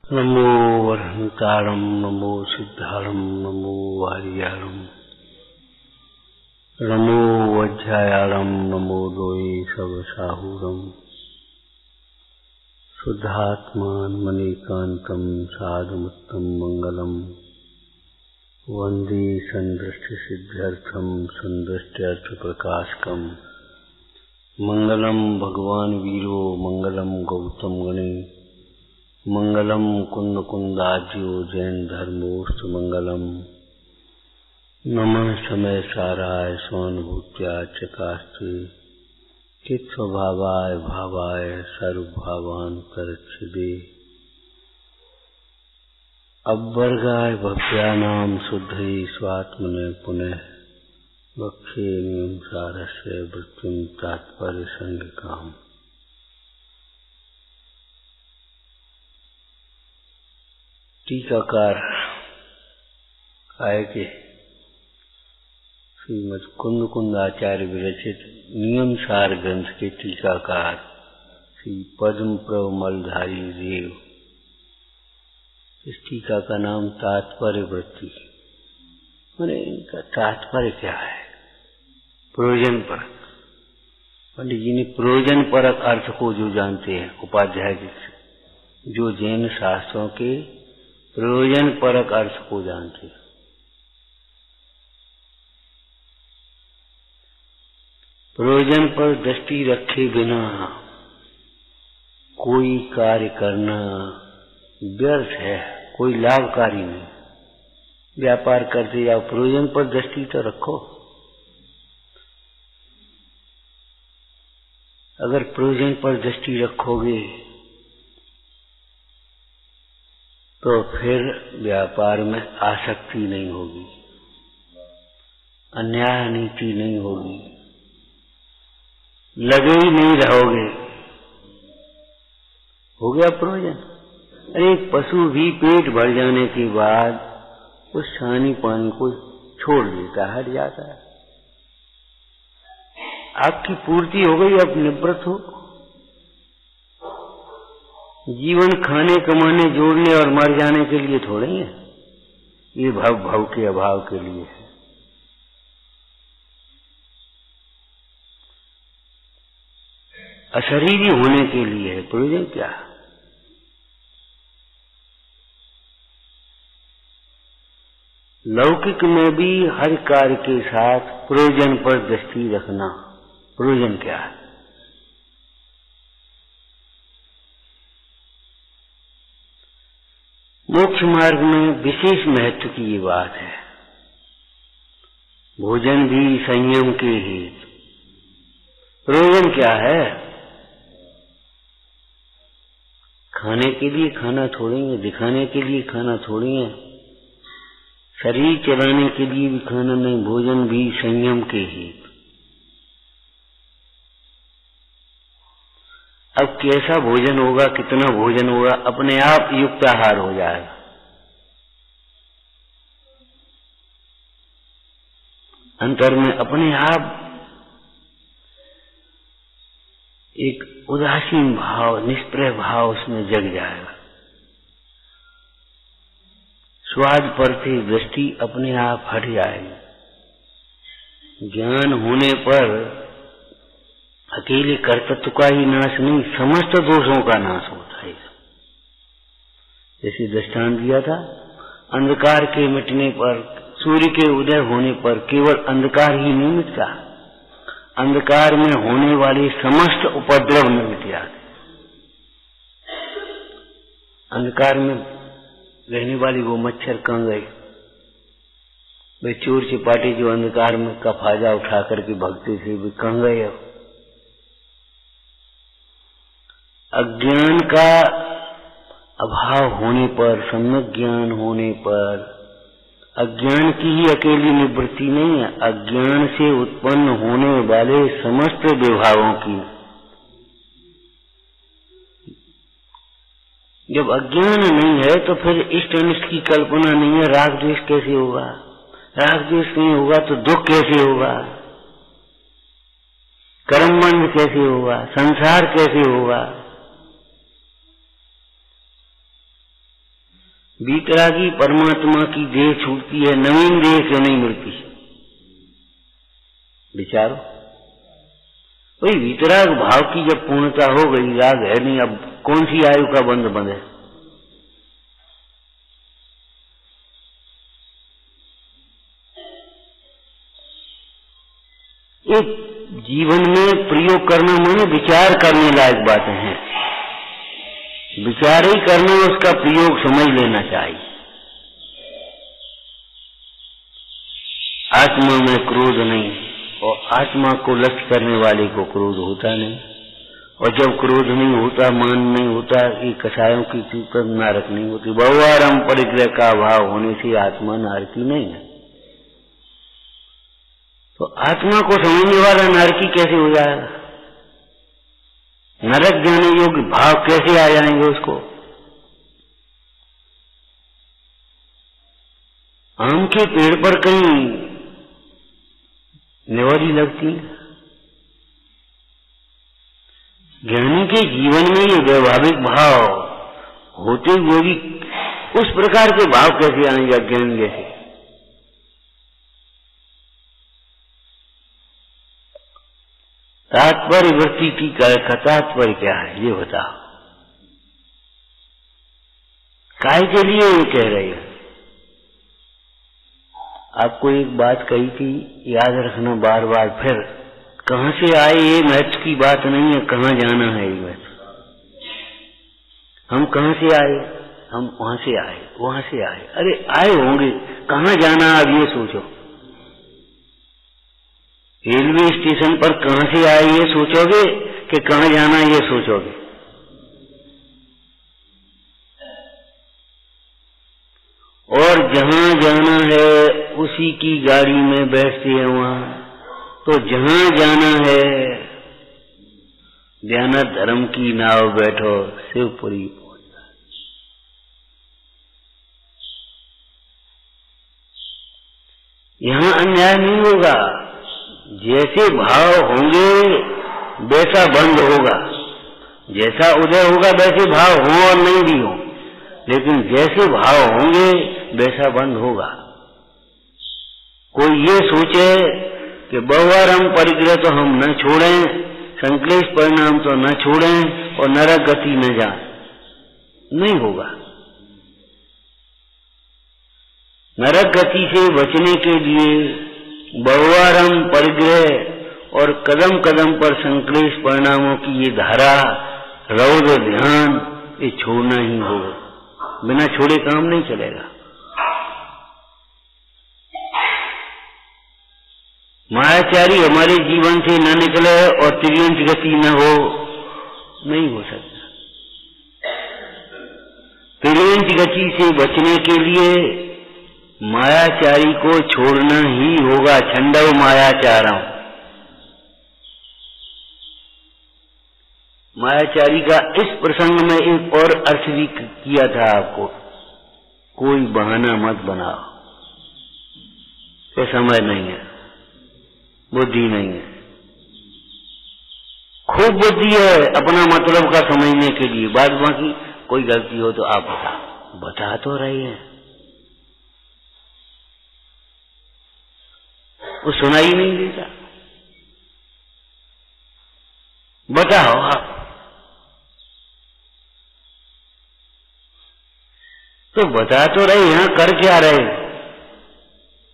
नमो वरहंतारं नमो सिद्धारं नमो वारियारं नमो वज्रायारं नमो लोये सवसाहुरं शुद्धात्मान मणिकान्तं साधुमुत्तम मंगलम वंदे संदृष्टि सिद्ध्यर्थम संदृष्ट्यर्थ प्रकाशकम मंगलम भगवान वीरो मंगलम गौतम गणे मंगलम कुंद कुंदाज्यो जैन धर्मोस्तु मंगलम नमः समय साराय स्वानुभूत्या चकास्ते चित स्वभावाय भावाय सर्वभावांतरच्छिदे अवर्गाय भव्यानाम शुद्धये स्वात्मने पुनः वक्षे नियम सारस्य वृत्तिं तात्पर्य संगिकाम। टीकाकार आय के श्रीमद कुंद कुंदाचार्य विरचित नियम सार ग्रंथ के टीकाकार श्री पद्म प्रभ मलधारी देव। इस टीका का नाम तात्पर्य वृत्ति, मैंने इनका तात्पर्य क्या है? प्रयोजन परक। पंडित जी ने प्रयोजन परक अर्थ को जो जानते हैं, उपाध्याय जी जो जैन शास्त्रों के प्रयोजन परक अर्थ को जानते हैं, प्रयोजन पर दृष्टि रखे बिना कोई कार्य करना व्यर्थ है, कोई लाभकारी नहीं। व्यापार करते जाओ, प्रयोजन पर दृष्टि तो रखो। अगर प्रयोजन पर दृष्टि रखोगे तो फिर व्यापार में आसक्ति नहीं होगी, अन्याय नीति नहीं होगी, लगे ही नहीं रहोगे। हो गया प्रयोजन। अरे एक पशु भी पेट भर जाने के बाद उस छानी पानी को छोड़ देता, हट जाता है। आपकी पूर्ति हो गई, अब निवृत्त हो। जीवन खाने कमाने जोड़ने और मर जाने के लिए थोड़े है, ये भव के अभाव के लिए है। अशरीरी होने के लिए है। प्रयोजन क्या? लौकिक में भी हर कार्य के साथ प्रयोजन पर दृष्टि रखना। प्रयोजन क्या है? मोक्ष मार्ग में विशेष महत्व की ये बात है। भोजन भी संयम के हेतु। प्रयोजन क्या है? खाने के लिए खाना थोड़ी है, दिखाने के लिए खाना थोड़ी है, शरीर चलाने के लिए भी खाना नहीं। भोजन भी संयम के हेतु। अब कैसा भोजन होगा, कितना भोजन होगा, अपने आप युक्त आहार हो जाएगा। अंतर में अपने आप एक उदासीन भाव, निष्प्रय भाव उसमें जग जाएगा। स्वाद पर से दृष्टि अपने आप हट जाएगी। ज्ञान होने पर अकेले कर्तृत्व का ही नाश नहीं, समस्त दोषों का नाश होता है। जैसे दृष्टांत दिया था, अंधकार के मिटने पर, सूर्य के उदय होने पर केवल अंधकार ही नहीं मिटता, अंधकार में होने वाले समस्त उपद्रव में मिट जाते। अंधकार में रहने वाली वो मच्छर कहाँ गए? वे चोर चिपाटे जो अंधकार में का फायदा उठा करके भगते थे, वे कहाँ गए? अज्ञान का अभाव होने पर, सम्यक ज्ञान होने पर, अज्ञान की ही अकेली निवृत्ति नहीं है, अज्ञान से उत्पन्न होने वाले समस्त विभागों की। जब अज्ञान नहीं है तो फिर इष्ट अनिष्ट की कल्पना नहीं है, राग द्वेष कैसे होगा? राग द्वेष नहीं होगा तो दुख कैसे होगा? कर्म बंध कैसे होगा? संसार कैसे होगा? वीतरागी परमात्मा की देह छूटती है, नवीन देह क्यों नहीं मिलती? विचारो। वही वीतराग भाव की जब पूर्णता हो गई, राग है नहीं, अब कौन सी आयु का बंध बंधे? एक जीवन में प्रयोग करना माने विचार करने लायक बातें हैं। विचार ही करना, उसका प्रयोग समझ लेना चाहिए। आत्मा में क्रोध नहीं, और आत्मा को लक्ष्य करने वाले को क्रोध होता नहीं। और जब क्रोध नहीं होता, मान नहीं होता, ये कसायों की चूकर नारक नहीं होती। बहुआरम परिग्रह का अभाव होने से आत्मा नारकी नहीं है। तो आत्मा को समझने वाला नारकी कैसे हो जाएगा? नरक जाने योग्य भाव कैसे आ जाएंगे उसको? आम के पेड़ पर कहीं नेवरी लगती है। ज्ञानी के जीवन में ये वैभाविक भाव होते हुए भी उस प्रकार के भाव कैसे आएंगे अज्ञान जैसे? तात्पर्य वृत्ति की तात्पर्य क्या है ये बताओ। काय के लिए ये कह रहे हो? आपको एक बात कही थी, याद रखना बार बार। फिर कहां से आए ये महत्व की बात नहीं है, कहां जाना है ये महत्व। हम कहां से आए? हम वहां से आए, वहां से आए। अरे आए होंगे, कहां जाना अब ये सोचो। रेलवे स्टेशन पर कहां से आए ये सोचोगे कि कहां जाना ये सोचोगे? और जहां जाना है उसी की गाड़ी में बैठते हैं वहां। तो जहां जाना है, ध्यान धर्म की नाव बैठो, शिवपुरी पहुंच जाए। यहां अन्याय नहीं होगा। जैसे भाव होंगे वैसा बंद होगा, जैसा उदय होगा वैसे भाव हो और नहीं भी हो, लेकिन जैसे भाव होंगे वैसा बंद होगा। कोई ये सोचे कि बहुआरम परिग्रह तो हम न छोड़ें, संक्लेश परिणाम तो न छोड़ें और नरक गति न जाए, नहीं होगा। नरक गति से बचने के लिए बहुआरम परिग्रह और कदम कदम पर संक्लेश परिणामों की ये धारा, रौद्र ध्यान, ये छोड़ना ही होगा। बिना छोड़े काम नहीं चलेगा। मायाचारी हमारे जीवन से न निकले और तिर्यंच गति न हो, नहीं हो सकता। तिर्यंच गति से बचने के लिए मायाचारी को छोड़ना ही होगा। छंडव मायाचारम। मायाचारी का इस प्रसंग में एक और अर्थ भी किया था आपको। कोई बहाना मत बनाओ कि समय नहीं है, बुद्धि नहीं है। खूब बुद्धि है अपना मतलब का समझने के लिए। बाद बाकी कोई गलती हो तो आप बता तो रहे हैं, वो सुनाई नहीं देता। बताओ आप, तो बता तो रहे, यहां कर क्या रहे?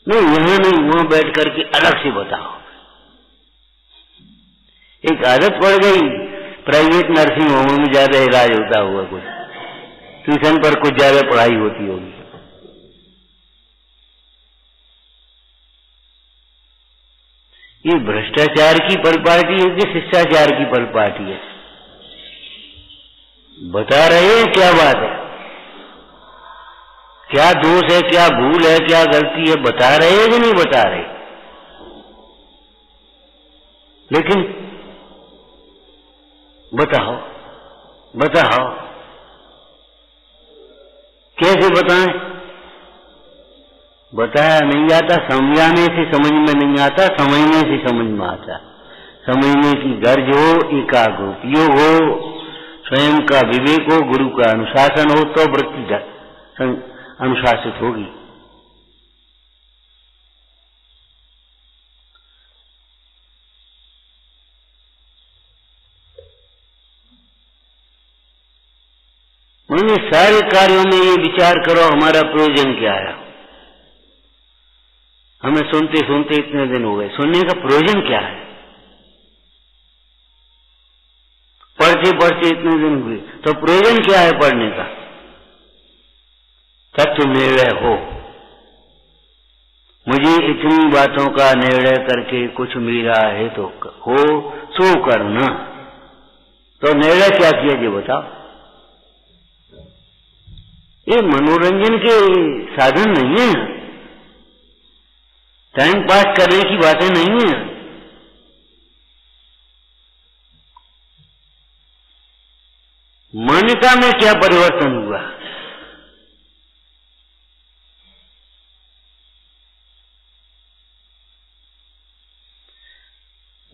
नहीं यहां नहीं, वहां बैठ करके अलग से बताओ। एक आदत पड़ गई, प्राइवेट नर्सिंग होम में ज्यादा इलाज होता हुआ, कुछ ट्यूशन पर कुछ ज्यादा पढ़ाई होती होगी। ये भ्रष्टाचार की परिपाटी है कि शिष्टाचार की परिपाटी है? बता रहे हैं क्या बात है, क्या दोष है, क्या भूल है, क्या गलती है, बता रहे हैं कि नहीं बता रहे? लेकिन बताओ बताओ कैसे बताएं? बताया नहीं जाता, समझाने से समझ में नहीं आता, समझने से समझ में आता। समझने की गर्ज हो, एकाग्र उपयोग हो, स्वयं का विवेक हो, गुरु का अनुशासन हो, तो वृत्ति अनुशासित होगी। मैंने सारे कार्यों में ये विचार करो हमारा प्रयोजन क्या है। हमें सुनते सुनते इतने दिन हो गए, सुनने का प्रयोजन क्या है? पढ़ते पढ़ते इतने दिन हुए, तो प्रयोजन क्या है पढ़ने का? तत्व निर्णय हो। मुझे इतनी बातों का निर्णय करके कुछ मिला है तो हो सो करना। तो निर्णय क्या किया जी बताओ? ये मनोरंजन के साधन नहीं है, टाइम पास करने की बातें नहीं है। मान्यता में क्या परिवर्तन हुआ?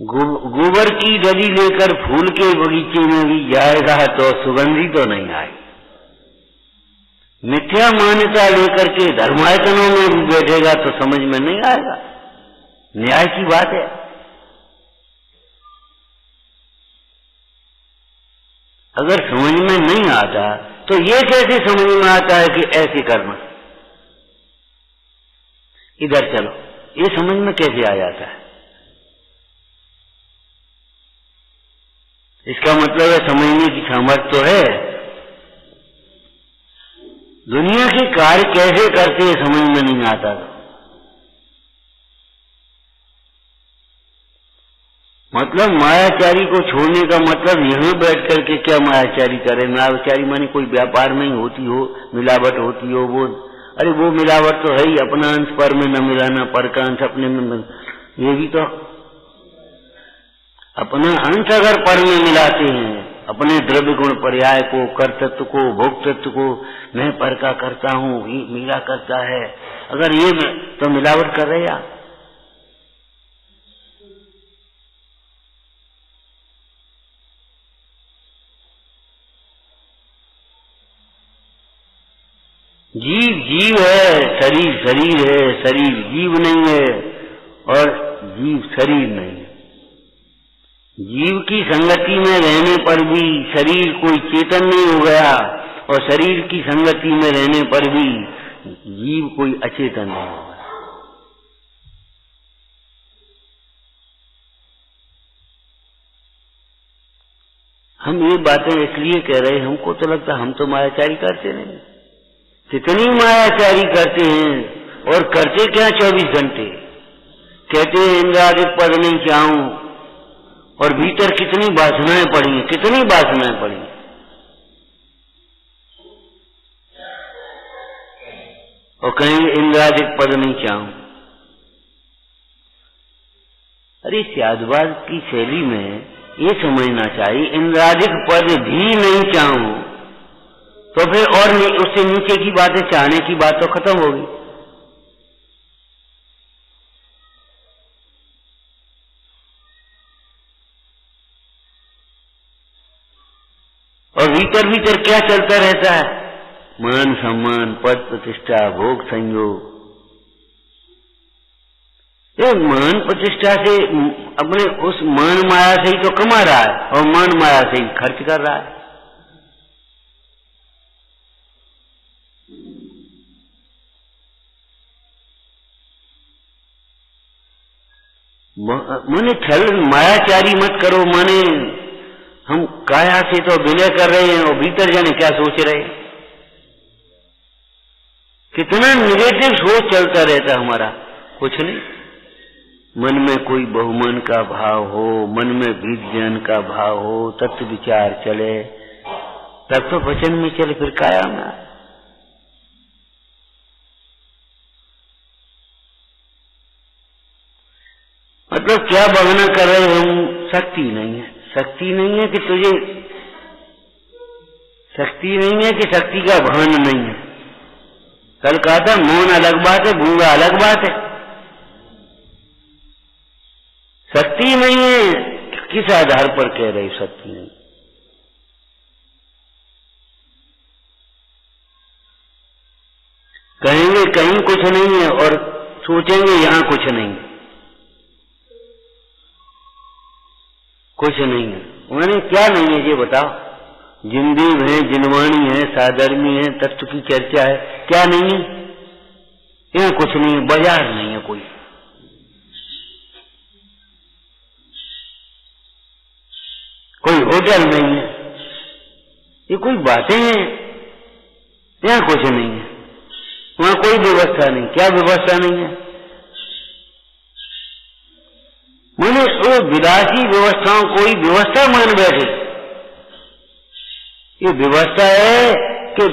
गोबर की डली लेकर फूल के बगीचे में भी जाएगा तो सुगंधी तो नहीं आएगी। मिथ्या मान्यता लेकर के धर्मायतनों में भी बैठेगा तो समझ में नहीं आएगा। न्याय की बात है। अगर समझ में नहीं आता तो ये कैसे समझ में आता है कि ऐसे करना, इधर चलो, ये समझ में कैसे आ जाता है? इसका मतलब है समझने की सामर्थ्य तो है। दुनिया के कार्य कैसे करते हैं समझ में नहीं आता। मतलब मायाचारी को छोड़ने का मतलब यहां बैठ करके क्या मायाचारी करे? मायाचारी माने कोई व्यापार में होती हो, मिलावट होती हो, वो अरे वो मिलावट तो है ही, अपना अंश पर में न मिलाना, पर का अंश अपने में। ये भी तो अपना अंश अगर पर में मिलाते हैं, अपने द्रव्य गुण पर्याय को, कर्तृत्व को, भोक्तृत्व को, मैं पर का करता हूं, ये मेरा करता है, अगर ये तो मिलावट कर रहे आप। जीव जीव है, शरीर शरीर है, शरीर जीव नहीं है और जीव शरीर नहीं है। जीव की संगति में रहने पर भी शरीर कोई चेतन नहीं हो गया और शरीर की संगति में रहने पर भी जीव कोई अचेतन नहीं हो गया। हम ये बातें इसलिए कह रहे हैं, हमको तो लगता हम तो मायाचारी करते नहीं। कितनी मायाचारी करते हैं और करते क्या 24 घंटे। कहते हैं इंद्रादिक पद नहीं चाहूं और भीतर कितनी वासनाएं पड़ी हैं, कितनी वासनाएं पड़ी हैं। और कहेंगे इंद्रादिक पद नहीं चाहूं। अरे शादवाद की शैली में ये समझना चाहिए इंद्रादिक पद भी नहीं चाहूं तो फिर और उससे नीचे की बातें चाहने की बात तो खत्म होगी। और भीतर भीतर क्या चलता रहता है? मान सम्मान, पद प्रतिष्ठा, भोग संयोग। ये मान प्रतिष्ठा से अपने उस मान माया से ही तो कमा रहा है और मान माया से ही खर्च कर रहा है। माने छल मायाचारी मत करो, माने हम काया से तो विलय कर रहे हैं और भीतर जाने क्या सोच रहे हैं। कितना निगेटिव सोच चलता रहता है हमारा। कुछ नहीं, मन में कोई बहुमन का भाव हो, मन में विज्ञान का भाव हो, तत्व विचार चले, तत्व वचन में चले, फिर काया में आए। मतलब क्या बहाना कर रहे हम? शक्ति नहीं है। शक्ति नहीं है कि तुझे, शक्ति नहीं है कि शक्ति का भान नहीं है। कल कहा था मौन अलग बात है, गूंगा अलग बात है। शक्ति नहीं है, किस आधार पर कह रहे शक्ति नहीं? कहेंगे कहीं कुछ नहीं है और सोचेंगे यहां कुछ नहीं है, कुछ नहीं है। उन्होंने क्या नहीं है ये बताओ? जिंदीव है, जिनवाणी है, साधर्मी है, तत्व की चर्चा है, क्या नहीं है? यहाँ कुछ नहीं है, बाजार नहीं है, कोई होटल नहीं है, ये कोई बातें हैं? यहाँ कुछ नहीं है, वहां कोई व्यवस्था नहीं। क्या व्यवस्था नहीं है? मैंने वो विलासी व्यवस्थाओं कोई व्यवस्था मान बैठे। ये व्यवस्था है कि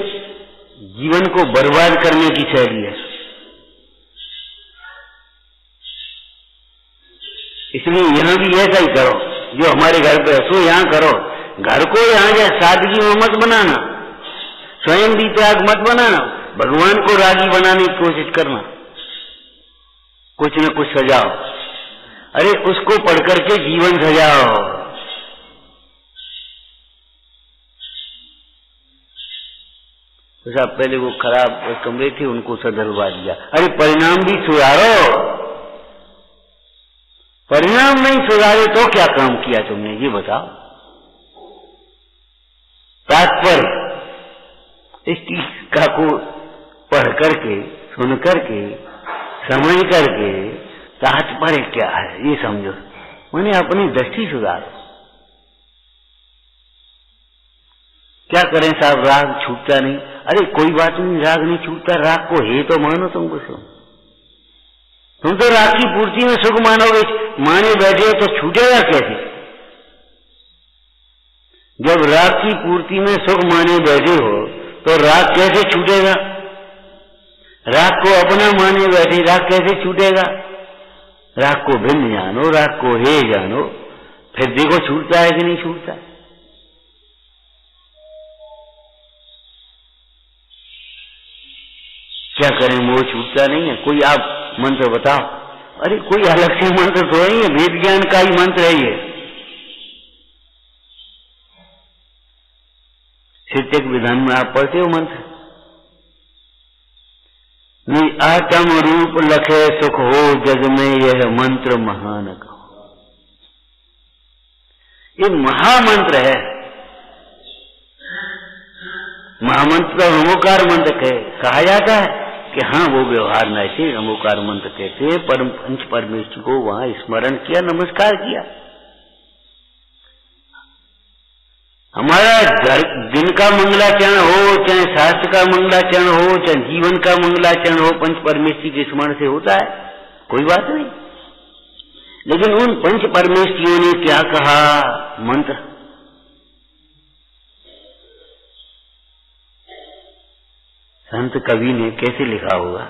जीवन को बर्बाद करने की शैली है। इसलिए यहां भी ऐसा ही करो, जो हमारे घर पे सो यहां करो। घर को यहां या सादगी में मत बनाना, स्वयं भी त्याग मत बनाना, भगवान को रागी बनाने की कोशिश करना। कुछ न कुछ सजाओ, अरे उसको पढ़ करके जीवन सजाओ। तो साहब पहले वो खराब कमरे थे उनको सदरवा दिया, अरे परिणाम भी सुधारो। परिणाम नहीं सुधारे तो क्या काम किया तुमने, ये बताओ। तात्पर्य इस टीका को पढ़ करके, सुन करके, समझ करके तात्पर्य क्या है ये समझो। मैंने अपनी दृष्टि सुधारो। क्या करें साहब, राग छूटता नहीं। अरे कोई बात नहीं, राग नहीं छूटता, राग को हे तो मानो। तुम तो राग की पूर्ति में सुख मानोगे, माने बैठे हो तो छूटेगा कैसे? जब राग की पूर्ति में सुख माने बैठे हो तो राग कैसे छूटेगा? राग को अपना माने बैठे, राग कैसे छूटेगा? राग को भिन्न जानो, राग को हे जानो, फिर देखो छूटता है कि नहीं छूटता है। क्या करें, मोह छूटता नहीं है। कोई आप मंत्र बताओ। अरे कोई अलग से मंत्र तो नहीं है, वेद ज्ञान का ही मंत्र है ये। शिक्षक विधान में आप पढ़ते हो मंत्र, आत्म रूप लखे सुख हो जग में यह मंत्र महान कहो। ये महामंत्र है। महामंत्र ओंकार मंत्र कहा जाता है कि हाँ वो व्यवहार में ऐसे ओंकार मंत्र कहते हैं। परम पंच परमेश्वर को वहां स्मरण किया, नमस्कार किया। हमारा दिन का मंगलाचरण हो, चाहे शास्त्र का मंगलाचरण हो, चाहे जीवन का मंगलाचरण हो, पंच परमेश्वर के स्मरण से होता है, कोई बात नहीं। लेकिन उन पंच परमेश्वरियों ने क्या कहा मंत्र? संत कवि ने कैसे लिखा होगा?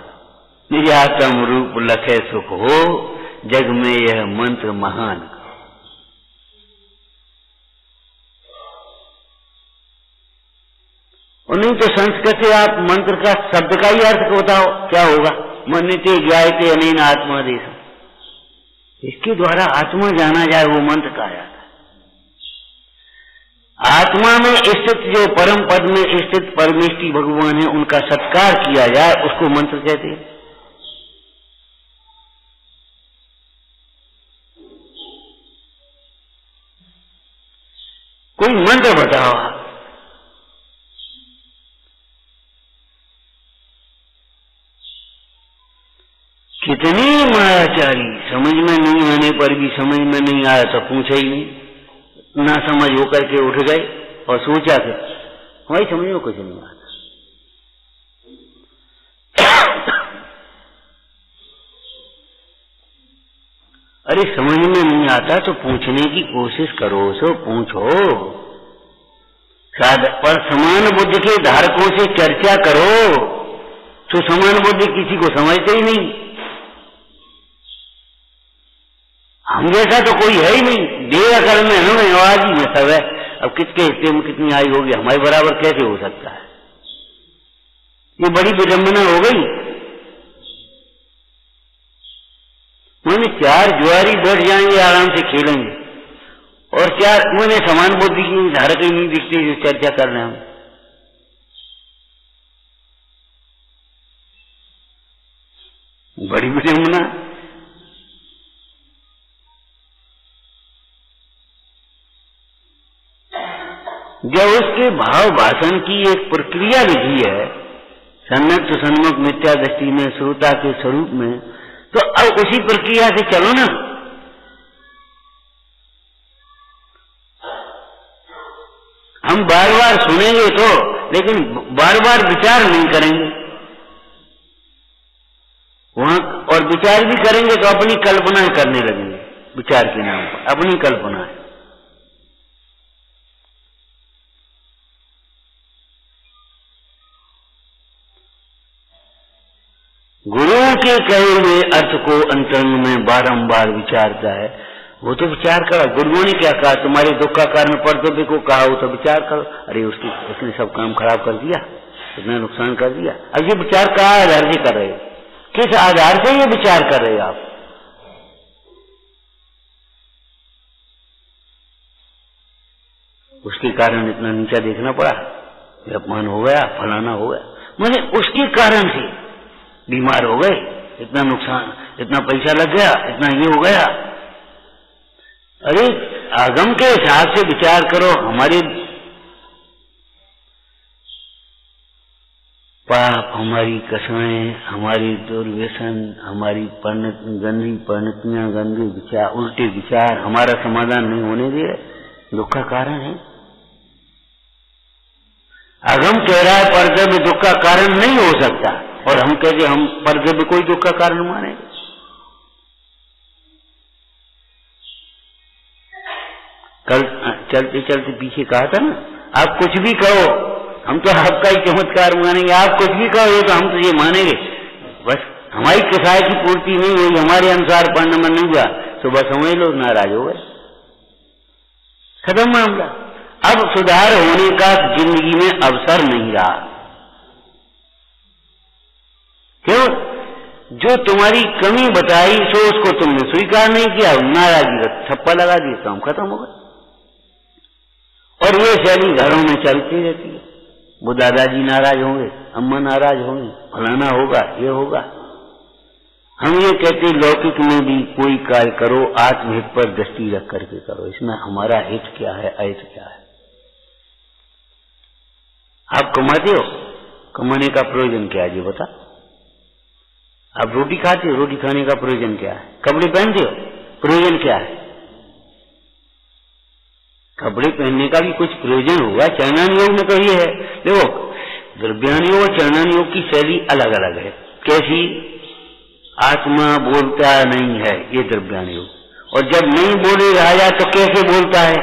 निज आत्म रूप लखे सुख हो जग में यह मंत्र महान। और नहीं तो संस्कृत से आप मंत्र का शब्द का ही अर्थ बताओ क्या होगा? मन्यते ज्ञायते अनेन आत्मा देश, इसके द्वारा आत्मा जाना जाए, वो मंत्र कहा जाता है। आत्मा में स्थित जो परम पद में स्थित परमेश्वरी भगवान है, उनका सत्कार किया जाए, उसको मंत्र कहते हैं। कोई मंत्र बताओ। कितने मायाचारी, समझ में नहीं आने पर भी, समझ में नहीं आया तो पूछा ही नहीं, ना समझ होकर के उठ गए और सोचा कि हमारी समझ में कुछ नहीं आता। अरे समझ में नहीं आता तो पूछने की कोशिश करो, सो पूछो। पर समान बुद्धि के धारकों से चर्चा करो, तो समान बुद्धि किसी को समझते ही नहीं। हम जैसा तो कोई है ही नहीं। देर अकल में हमें आवाज ही में सब है। अब किसके हिस्से में कितनी आई होगी, हमारे बराबर कैसे हो सकता है? ये बड़ी विडंबना हो गई। मैंने चार जुआरी बैठ जाएंगे, आराम से खेलेंगे, और चार मैंने समान बुद्धि की धारक ही नहीं दिखती जो चर्चा कर रहे हैं हम। बड़ी विडंबना। जब उसके भाव भाषण की एक प्रक्रिया लिखी है सन्मुख सन्मुख मिथ्या दृष्टि में श्रोता के स्वरूप में, तो अब उसी प्रक्रिया से चलो ना। हम बार बार सुनेंगे तो, लेकिन बार बार विचार नहीं करेंगे वहां, और विचार भी करेंगे तो अपनी कल्पना करने लगेंगे। विचार के नाम पर अपनी कल्पना है। गुरुओं के कहे हुए अर्थ को अंतरंग में बारंबार विचारता है। वो तो विचार करा, गुरुओं ने क्या कहा, तुम्हारे दुख का कारण पर्दे को कहा, वो तो विचार करो। अरे उसने सब काम खराब कर दिया, इतना नुकसान कर दिया। अब ये विचार कहाँ आधार से कर रहे हो, किस आधार से ये विचार कर रहे हो आप? उसके कारण इतना नीचा देखना पड़ा, अपमान हो गया, फलाना हो गया, मैंने उसके कारण से बीमार हो गए, इतना नुकसान, इतना पैसा लग गया, इतना ये हो गया। अरे आगम के हिसाब से विचार करो। हमारे पाप, हमारी कसमें, हमारी दुर्व्यसन, हमारी गंदी परिणतियां, गंदे विचार, उल्टे विचार हमारा समाधान नहीं होने दे, दुख का कारण है। आगम कह रहा है पर्दे में दुख का कारण नहीं हो सकता, और हम कहते हम पर्दे में कोई दुख का कारण माने। कल चलते चलते पीछे कहा था ना, आप कुछ भी कहो हम तो आपका ही चमत्कार मानेंगे, आप कुछ भी कहो तो हम तो ये मानेंगे। बस हमारी किसाई की पूर्ति नहीं हुई, हमारे अनुसार पढ़ने में नहीं हुआ, सुबह समझ लो नाराज हो गए, खत्म मामला। अब सुधार होने का जिंदगी में अवसर नहीं रहा। क्यों? जो तुम्हारी कमी बताई सो उसको तुमने स्वीकार नहीं किया, नाराजगी का थप्पा लगा दिया, काम खत्म हो गया। और ये शैली घरों में चलती रहती है। वो दादाजी नाराज होंगे, अम्मा नाराज होंगी, फलाना होगा, ये होगा। हम ये कहते लौकिक में भी कोई कार्य करो आत्महित पर दृष्टि रख करके करो, इसमें हमारा हित क्या है, अहित क्या है। आप कमाते हो, कमाने का प्रयोजन क्या है जी बता? आप रोटी खाते हो, रोटी खाने का प्रयोजन क्या है? कपड़े पहनते हो, प्रयोजन क्या है? कपड़े पहनने का भी कुछ प्रयोजन होगा। चरणान योग में तो ये है, देखो द्रव्यान योग और चरणान योग की शैली अलग अलग है। कैसी? आत्मा बोलता नहीं है, ये द्रव्यान योग, और जब नहीं बोले राजा तो कैसे बोलता है,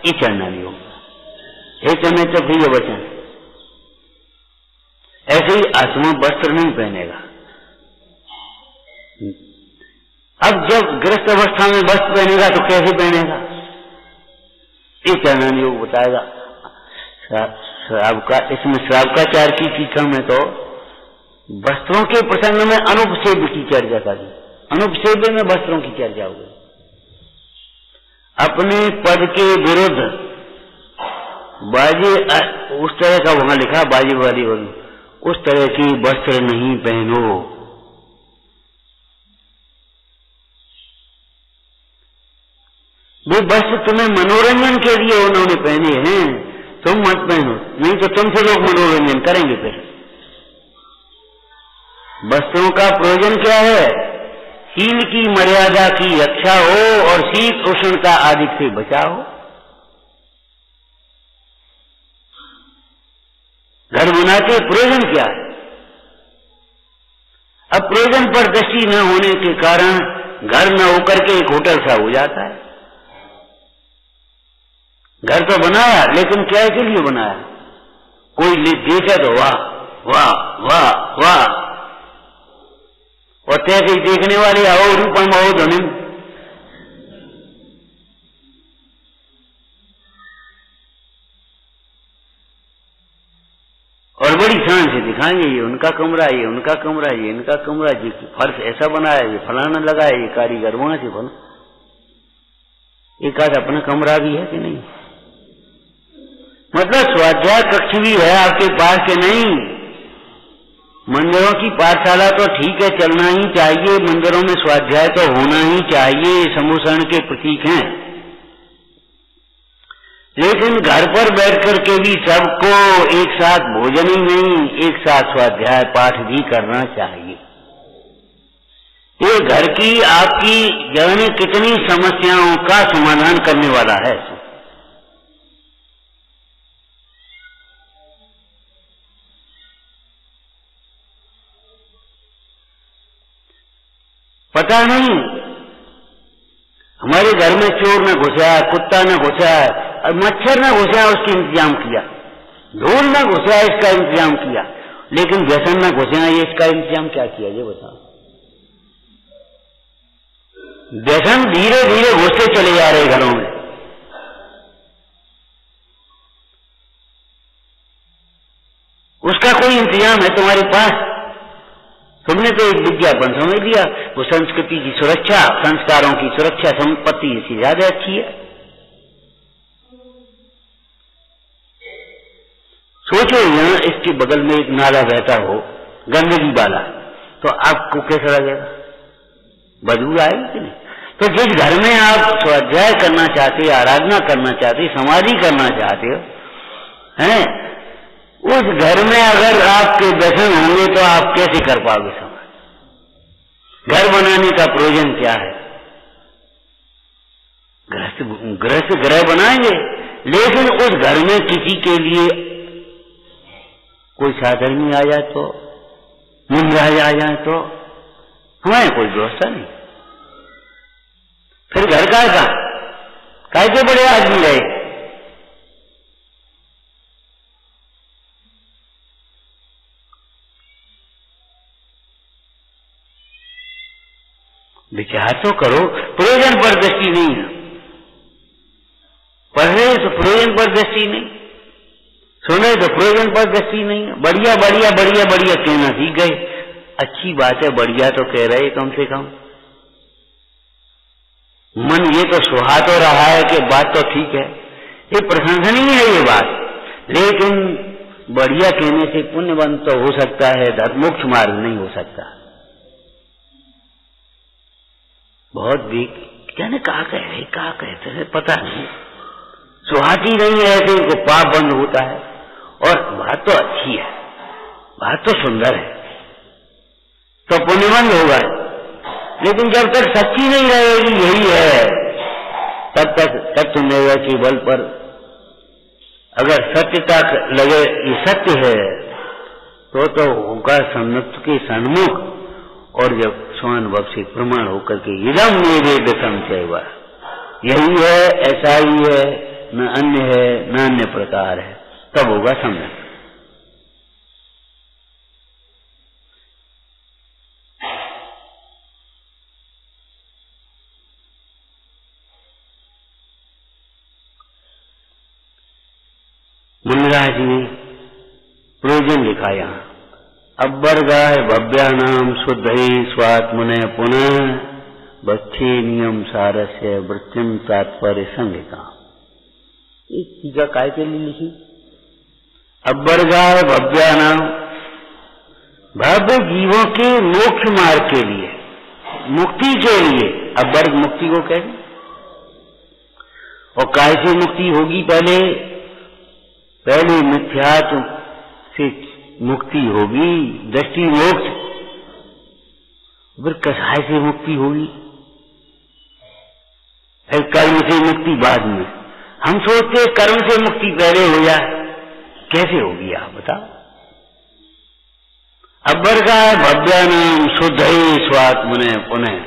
ये चरणान योग। एक समय तो प्रिय वचन। ऐसे ही आत्मा वस्त्र नहीं पहनेगा। अब जब गृहस्थ अवस्था में वस्त्र पहनेगा तो कैसे पहनेगा, ये चरणान योग बताएगा। श्राव का, इसमें श्रावकाचार की टीका में तो वस्त्रों के प्रसंग में अनुपसेव्य की चर्चा का दी, अनुपसेव्य में वस्त्रों की चर्चा हो गई। अपने पद के विरुद्ध बाजे, उस तरह का वहां लिखा बाजे वाली वाली, उस तरह की वस्त्र नहीं पहनो। वो वस्त्र तुम्हें मनोरंजन के लिए उन्होंने पहने हैं, तुम मत पहनो, नहीं तो तुमसे लोग मनोरंजन करेंगे। फिर वस्त्रों का प्रयोजन क्या है? शील की मर्यादा की रक्षा हो और शीत उष्णता आदि से बचाओ। घर बनाते प्रयोजन क्या है? अब प्रयोजन पर दृष्टि न होने के कारण घर न होकर के एक होटल सा हो जाता है। घर तो बनाया, लेकिन क्या के लिए बनाया? कोई देखे तो वाह वाह वाह वाह, और तैसे देखने वाले आओ रूपम आओ धनिम। और बड़ी शान से दिखाएंगे, ये उनका कमरा, ये उनका कमरा, ये इनका कमरा, जी फर्श ऐसा बनाया, ये फलाना लगा है, ये कारीगर वहां से बना। एक आध अपना कमरा भी है कि नहीं? मतलब स्वाध्याय कक्ष भी है आपके पास के नहीं? मंदिरों की पाठशाला तो ठीक है, चलना ही चाहिए, मंदिरों में स्वाध्याय तो होना ही चाहिए, ये समूहशरण के प्रतीक हैं। लेकिन घर पर बैठ करके भी सबको एक साथ भोजन ही नहीं, एक साथ स्वाध्याय पाठ भी करना चाहिए। ये घर की आपकी जाने कितनी समस्याओं का समाधान करने वाला है। पता नहीं हमारे घर में चोर न घुसा, कुत्ता न घुसा और मच्छर न घुसा, उसका इंतजाम किया, धूल न घुसा, इसका इंतजाम किया, लेकिन व्यसन न घुसा, ये इसका इंतजाम क्या किया ये बताओ। व्यसन धीरे धीरे घुसते चले जा रहे घरों में। उसका कोई इंतजाम है तुम्हारे पास? तुमने तो एक विज्ञापन समझ लिया, वो संस्कृति की सुरक्षा, संस्कारों की सुरक्षा संपत्ति इससे ज्यादा अच्छी है। सोचो यहाँ इसके बगल में एक नाला बहता हो गंदगी वाला, तो आपको कैसा लगेगा? बदबू आएगी कि नहीं? तो जिस घर में आप स्वाध्याय करना चाहते, आराधना करना चाहते, समाधि करना चाहते हो, हैं, उस घर में अगर आपके व्यसन होंगे तो आप कैसे कर पाओगे समाधि? घर बनाने का प्रयोजन क्या है? गृहस्थ ग्रह बनाएंगे, लेकिन उस घर में किसी के लिए कोई साधर्मी आ जाए तो, मुंडराज आ जाए तो, हमारे कोई व्यवस्था नहीं। फिर घर का कैसे बड़े आदमी रहे? विचार तो करो, प्रयोजन पर दृष्टि नहीं है। पढ़ रहे तो प्रयोजन पर दृष्टि नहीं, सुन रहे तो प्रयोजन पर दृष्टि नहीं है। बढ़िया बढ़िया बढ़िया बढ़िया कहना सीख गए, अच्छी बात है, बढ़िया तो कह रहे कम से कम। मन ये तो सुहा तो रहा है कि बात तो ठीक है, ये प्रशंसनीय है ये बात, लेकिन बढ़िया कहने से पुण्यवंत तो हो सकता है, धर्मोक्ष मार्ग नहीं हो सकता। बहुत भी कहने कहा कहते हैं पता नहीं, सुहाती नहीं है, ऐसे को पाप बंद होता है। और बात तो अच्छी है, बात तो सुंदर है, तो पुण्यवंत होगा, लेकिन जब तक सच्ची नहीं रहेगी यही है, तब तक तत्वमेव के बल पर अगर सत्यता लगे ये सत्य है तो होगा सन्नत के सन्मुख, और जब स्वानुभव से प्रमाण होकर के इदम मेरे दशम चैवा, यही है, ऐसा ही है, न अन्य है न अन्य प्रकार है, तब होगा सम्यक। मुनिराज ने प्रयोजन लिखा यहाँ, अब्बरगाय भव्यानाम शुद्धे स्वात्मने पुनः बच्चे नियम सारस्य वृत्तिम तात्पर्य संहिता। एक टीका काय के लिए लिखी? अब्बरगाय भव्यानाम, भव्य जीवों के मोक्ष मार्ग के लिए, मुक्ति के लिए। अब्बर मुक्ति को कहते, और काय से मुक्ति होगी? पहले मिथ्यात्व से मुक्ति होगी, दृष्टि मोक्ष, फिर कसाय से मुक्ति होगी, फिर कर्म से मुक्ति बाद में। हम सोचते कर्म से मुक्ति पहले हो जाए, कैसे होगी आप बताओ? अब्बर का भव्यानाम शुद्धे स्वात्मने पुनः,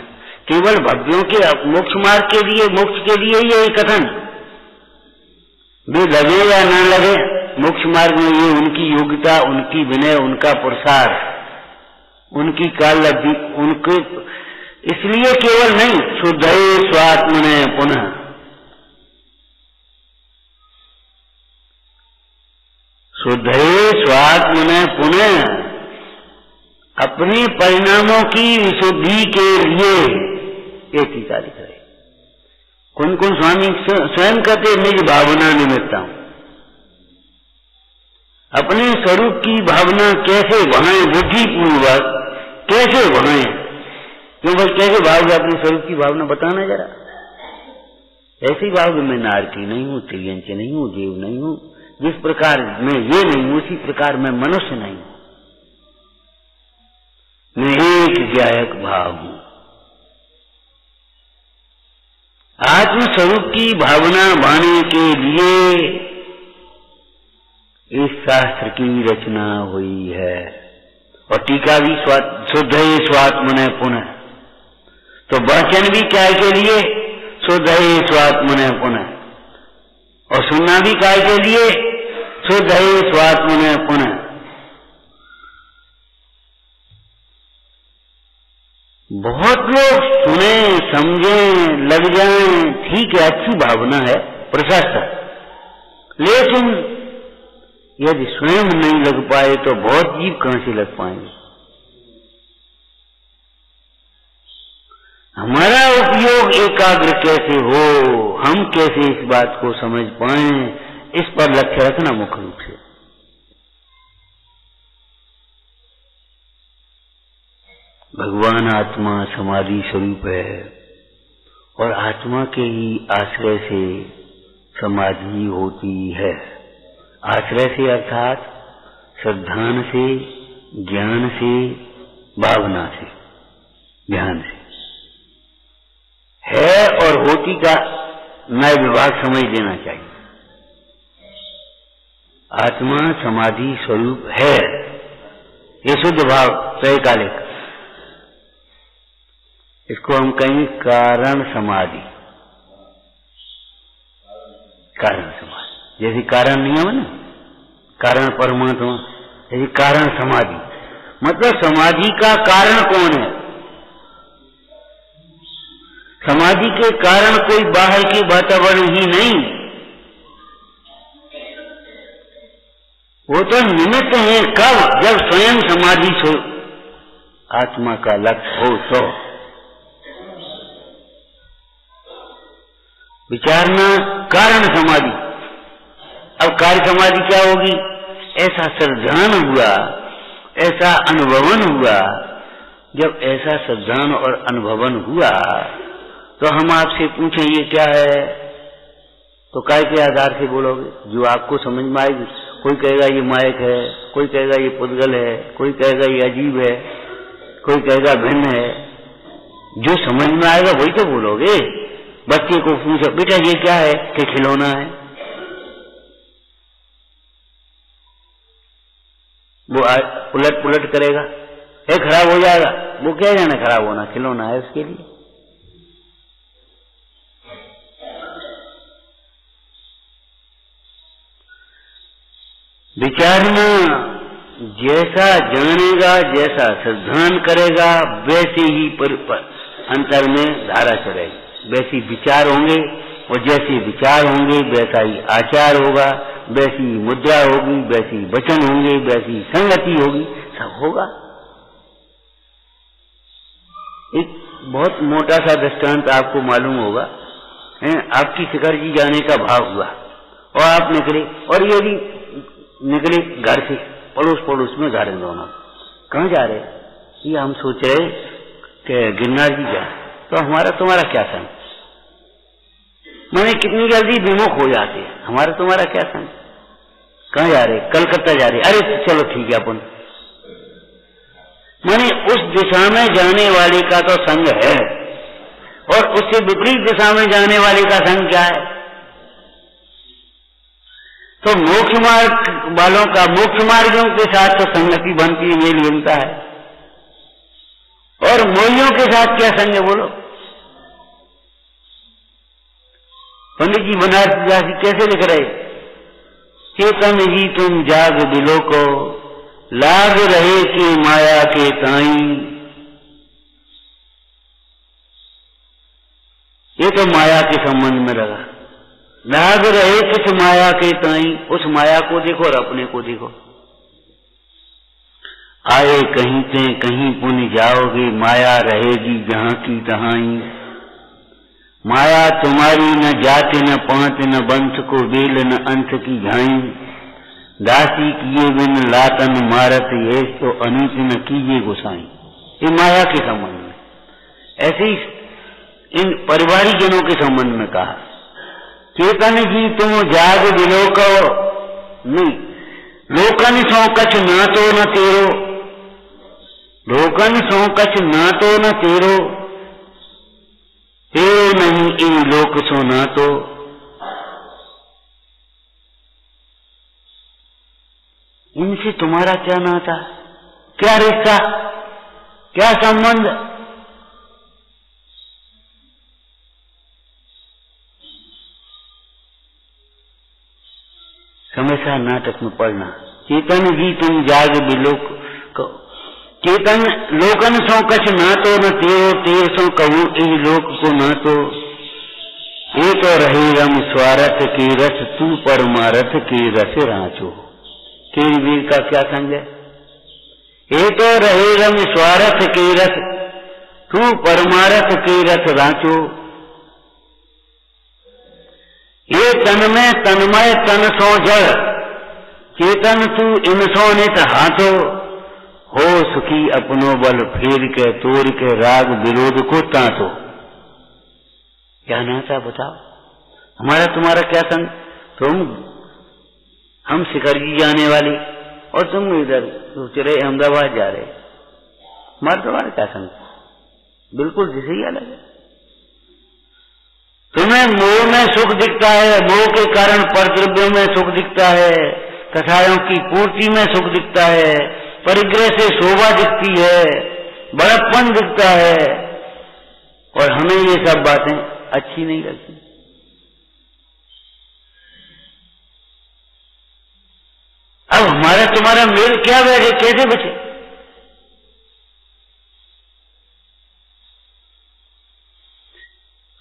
केवल भव्यों के मोक्ष मार्ग के लिए, मोक्ष के लिए ये कथन, वे लगे या ना लगे मोक्ष मार्ग में, ये उनकी योग्यता, उनकी विनय, उनका पुरुषार्थ, उनकी काल अवधि, उनके, इसलिए केवल नहीं, शुद्धे स्वात्मने पुनः, शुद्धे स्वात्मने पुनः, अपने परिणामों की विशुद्धि के लिए ये टीका लिख रहे। कौन कौन स्वामी स्वयं कहते निज भावना निमित्ता, अपने स्वरूप की भावना कैसे भाएं, बुद्धिपूर्वक कैसे भाएं? क्यों भाई कैसे भावोगे अपने स्वरूप की भावना, बताना जरा। ऐसे ही भावोगे मैं नारकी नहीं हूं, त्रियंच नहीं हूं, जीव नहीं हूं, जिस प्रकार मैं ये नहीं हूं उसी प्रकार मैं मनुष्य नहीं हूं, मैं एक ज्ञायक भाव हूं। आत्म स्वरूप की भावना भाने के लिए इस शास्त्र की रचना हुई है। और टीका भी शुद्धये स्वात्मने पुनः, तो वचन भी क्या के लिए? शुद्धये स्वात्मने पुनः। और सुनना भी काय के लिए? शुद्धये स्वात्मने पुनः। बहुत लोग सुने समझे लग जाएं, ठीक है अच्छी भावना है प्रशस्त, लेकिन यदि स्वयं नहीं लग पाए तो बहुत जीव कहां से लग पाएंगे? हमारा उपयोग एकाग्र कैसे हो, हम कैसे इस बात को समझ पाएं, इस पर लक्ष्य रखना मुख्य रूप से। भगवान आत्मा समाधि स्वरूप है और आत्मा के ही आश्रय से समाधि होती है। आश्रय से अर्थात श्रद्धान से, ज्ञान से, भावना से, ध्यान से है। और होती का नए विभाग समझ लेना चाहिए। आत्मा समाधि स्वरूप है, ये शुद्ध भाव त्रैकालिक। इसको हम कहेंगे कारण समाधि। कारण समाधि जैसे कारण नियम है ना, कारण परमात्मा, जैसे कारण समाधि। मतलब समाधि का कारण कौन है? समाधि के कारण कोई बाहर के वातावरण ही नहीं, वो तो निमित्त है। कब? जब स्वयं समाधि आत्मा का लक्ष्य हो तो विचारना कारण समाधि। अब कार्य समाधि क्या होगी? ऐसा श्रद्धान हुआ, ऐसा अनुभवन हुआ। जब ऐसा श्रद्धान और अनुभवन हुआ तो हम आपसे पूछें ये क्या है, तो काय के आधार से बोलोगे? जो आपको समझ में आएगी। कोई कहेगा ये मायक है, कोई कहेगा ये पुद्गल है, कोई कहेगा ये अजीब है, कोई कहेगा भिन्न है। जो समझ में आएगा वही तो बोलोगे। बच्चे को पूछो बेटा ये क्या है, कि खिलौना है। वो उलट पुलट करेगा, ये खराब हो जाएगा। वो क्या जाना खराब होना, खिलौना है उसके लिए। विचारना जैसा जानेगा, जैसा श्रद्धान करेगा, वैसे ही अंतर में धारा चलेगी। वैसी विचार होंगे और जैसे विचार होंगे वैसा ही आचार होगा, वैसी मुद्रा होगी, वैसी वचन होंगे, वैसी संगति होगी, सब होगा। एक बहुत मोटा सा दृष्टांत आपको मालूम होगा। आपकी शिखर जी जाने का भाव हुआ और आप निकले, और यदि निकले घर से, पड़ोस में घर है दोनों, कहाँ जा रहे? ये हम सोच रहे कि गिरनार जी जाए। तो हमारा तुम्हारा क्या संग? मैंने कितनी जल्दी विमुख हो जाते हैं। हमारा तुम्हारा क्या संग? कहाँ जा रहे? कलकत्ता जा रहे। अरे चलो ठीक है अपन। मैंने उस दिशा में जाने वाले का तो संग है, और उससे विपरीत दिशा में जाने वाले का संग क्या है? तो मोक्ष मार्ग वालों का मोक्ष मार्गों के साथ तो संगति बनती है, मेल बनता है। और मोहियों के साथ क्या संग है बोलो? पंडित जी बनारसी कैसे लिख रहे? चेतन जी तुम जाग दिलो को, लाग रहे कि माया के ताई। ये तो माया के संबंध में लगा। लाग रहे किस माया के ताई, उस माया को देखो और अपने को देखो। आए कहीं ते कहीं पुण्य जाओगे, माया रहेगी जहां की तहाई। माया तुम्हारी न जाति न पांत न बंश को बेल न अंत की झाई। दासी किए बिन लातन मारत ये तो अनित न कीजिए गोसाई। ये माया के संबंध में, ऐसे ही इन परिवारिक जनों के संबंध में कहा। चेतन जी तुम जाग विलोक नहीं, लोकन सो कछ ना तो न तेरो, लोकन सो कछ ना तो न तेरो, तेरो नहीं इन लोक सो ना तो। इनसे तुम्हारा क्या नाता, क्या रिश्ता, क्या संबंध? हमेशा नाटक में पढ़ना। चेतन जी तुम जाग बिलोक, चेतन लोकन सो कछ ना तो न तेरो, तेर सो कहूँ इन लोक को ना तो। ये तो रहे रम स्वारथ के रस, तू परमारथ के रस रांचो। केर वीर का क्या संजय? ये तो रहे रम स्वारथ के रस, तू परमारथ के रस रांचो। ये तन में तन्मय तन सो जड़, चेतन तू इन सो नित हाथो। हो सुखी अपनो बल फेर के तोड़ के, राग विरोध को तांतो। क्या नाता बताओ, हमारा तुम्हारा क्या संग? तुम हम शिखर जी जाने वाली और तुम इधर सोच रहे अहमदाबाद जा रहे, हमारा तुम्हारा क्या संग? बिल्कुल जिसे ही अलग है। तुम्हें मोह में सुख दिखता है, मोह के कारण परद्रव्यों में सुख दिखता है, कथाओं की पूर्ति में सुख दिखता है, परिग्रह से शोभा दिखती है, बड़प्पन दिखता है, और हमें ये सब बातें अच्छी नहीं लगती। अब हमारा तुम्हारा मेल क्या बैठे, कैसे बचे?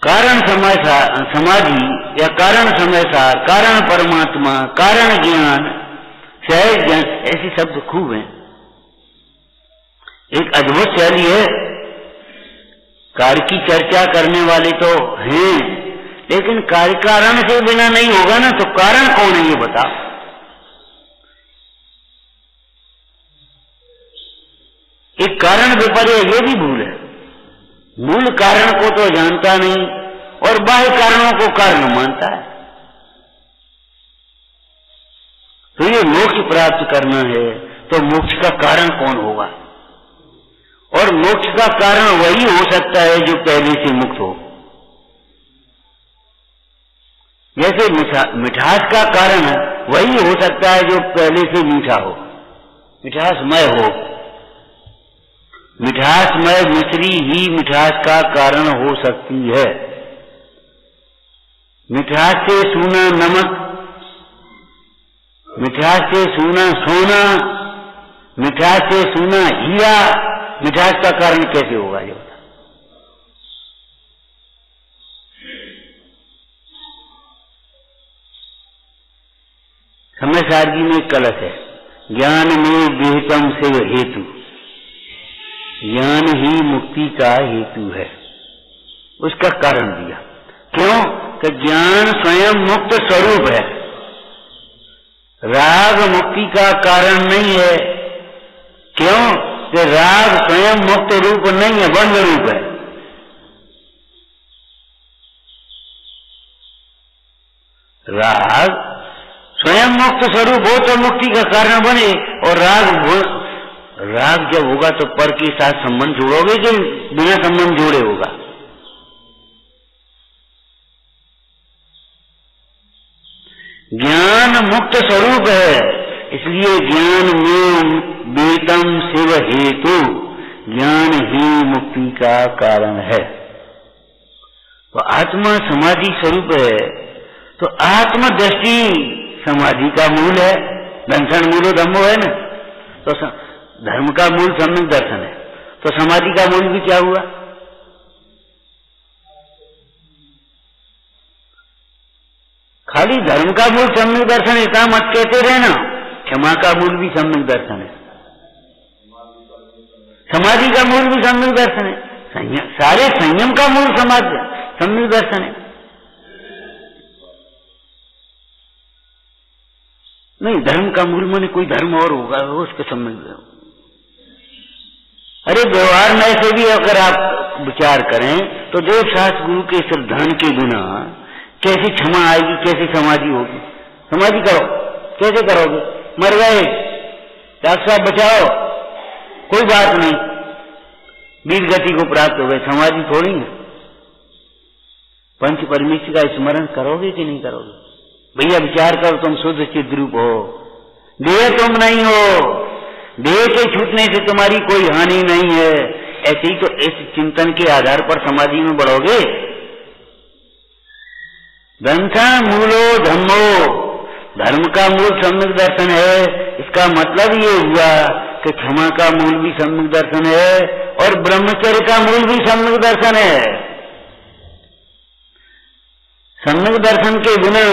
कारण समाधि या कारण समयसार, कारण परमात्मा, कारण ज्ञान, सहज ज्ञान, ऐसे शब्द खूब हैं। एक अद्भुत शैली है। कार्य की चर्चा करने वाले तो हैं, लेकिन कार्य कारण से बिना नहीं होगा ना, तो कारण कौन है ये बता। एक कारण विपर्य, ये भी भूल है। मूल कारण को तो जानता नहीं और बाह्य कारणों को कारण मानता है। तो ये मोक्ष प्राप्त करना है तो मोक्ष का कारण कौन होगा? और मोक्ष का कारण वही हो सकता है जो पहले से मुक्त हो। जैसे मिठास का कारण वही हो सकता है जो पहले से मीठा हो, मिठासमय हो। मिठासमय मिश्री ही मिठास का कारण हो सकती है। मिठास से सूना नमक, मिठास से सूना सोना, मिठास से सूना हीरा, मिठास का कारण कैसे होगा ये बता। समयसार जी में कलश है, ज्ञान में विहितम शिव हेतु, ज्ञान ही मुक्ति का हेतु है। उसका कारण दिया, क्यों कि ज्ञान स्वयं मुक्त स्वरूप है, राग मुक्ति का कारण नहीं है। क्यों कि राग स्वयं मुक्त रूप नहीं है, बंध रूप है। राग स्वयं मुक्त स्वरूप हो तो मुक्ति का कारण बने, और राग जब होगा तो पर के साथ संबंध जोड़ोगे कि बिना संबंध जोड़े होगा? ज्ञान मुक्त स्वरूप है, इसलिए ज्ञान में वेतम शिव हेतु, ज्ञान ही मुक्ति का कारण है। तो आत्मा समाधि स्वरूप है, तो आत्मदृष्टि समाधि का मूल है। दर्शन मूलो धम्मो है ना, तो धर्म का मूल सम्यक दर्शन है, तो समाधि का मूल भी क्या हुआ? खाली धर्म का मूल सम्यक दर्शन इतना मत कहते रहना, क्षमा का मूल भी सम्यक दर्शन है, समाधि का मूल भी सम्यक दर्शन है, संयम, सारे संयम का मूल समाधि सम्यक दर्शन है। नहीं, धर्म का मूल माने कोई धर्म और होगा, उसको समझ लो। अरे व्यवहार में ऐसे भी अगर आप विचार करें तो देव शास्त्र गुरु के श्रद्धान के बिना कैसे क्षमा आएगी, कैसे समाधि होगी? समाधि करो, कैसे करोगे? मर गए, डॉक्टर साहब बचाओ, कोई बात नहीं, वीर गति को प्राप्त हो गए, समाधि थोड़ी है। पंच परमेश्वर का स्मरण करोगे कि नहीं करोगे? भैया विचार करो, तुम शुद्ध चिद्रूप हो, देह तुम नहीं हो, देह के छूटने से तुम्हारी कोई हानि नहीं है। ऐसे ही तो इस चिंतन के आधार पर समाधि में बढ़ोगे। ग्रंथा मूलो धम्मो, धर्म का मूल सम्यक दर्शन है। इसका मतलब ये हुआ कि क्षमा का मूल भी सम्यक दर्शन है और ब्रह्मचर्य का मूल भी सम्यक दर्शन है। सम्यक दर्शन के बिना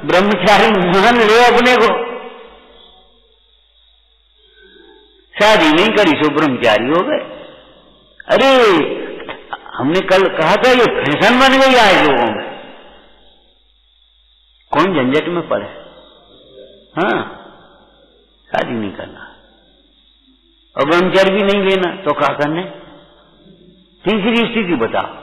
ब्रह्मचारी मान ले अपने को, शादी नहीं करी सो ब्रह्मचारी हो गए। अरे हमने कल कहा था ये फैशन बन गई आज लोगों में, कौन झंझट में पड़े। हाँ, शादी नहीं करना और ब्रह्मचर्य भी नहीं लेना तो क्या करने? तीसरी स्थिति बताओ,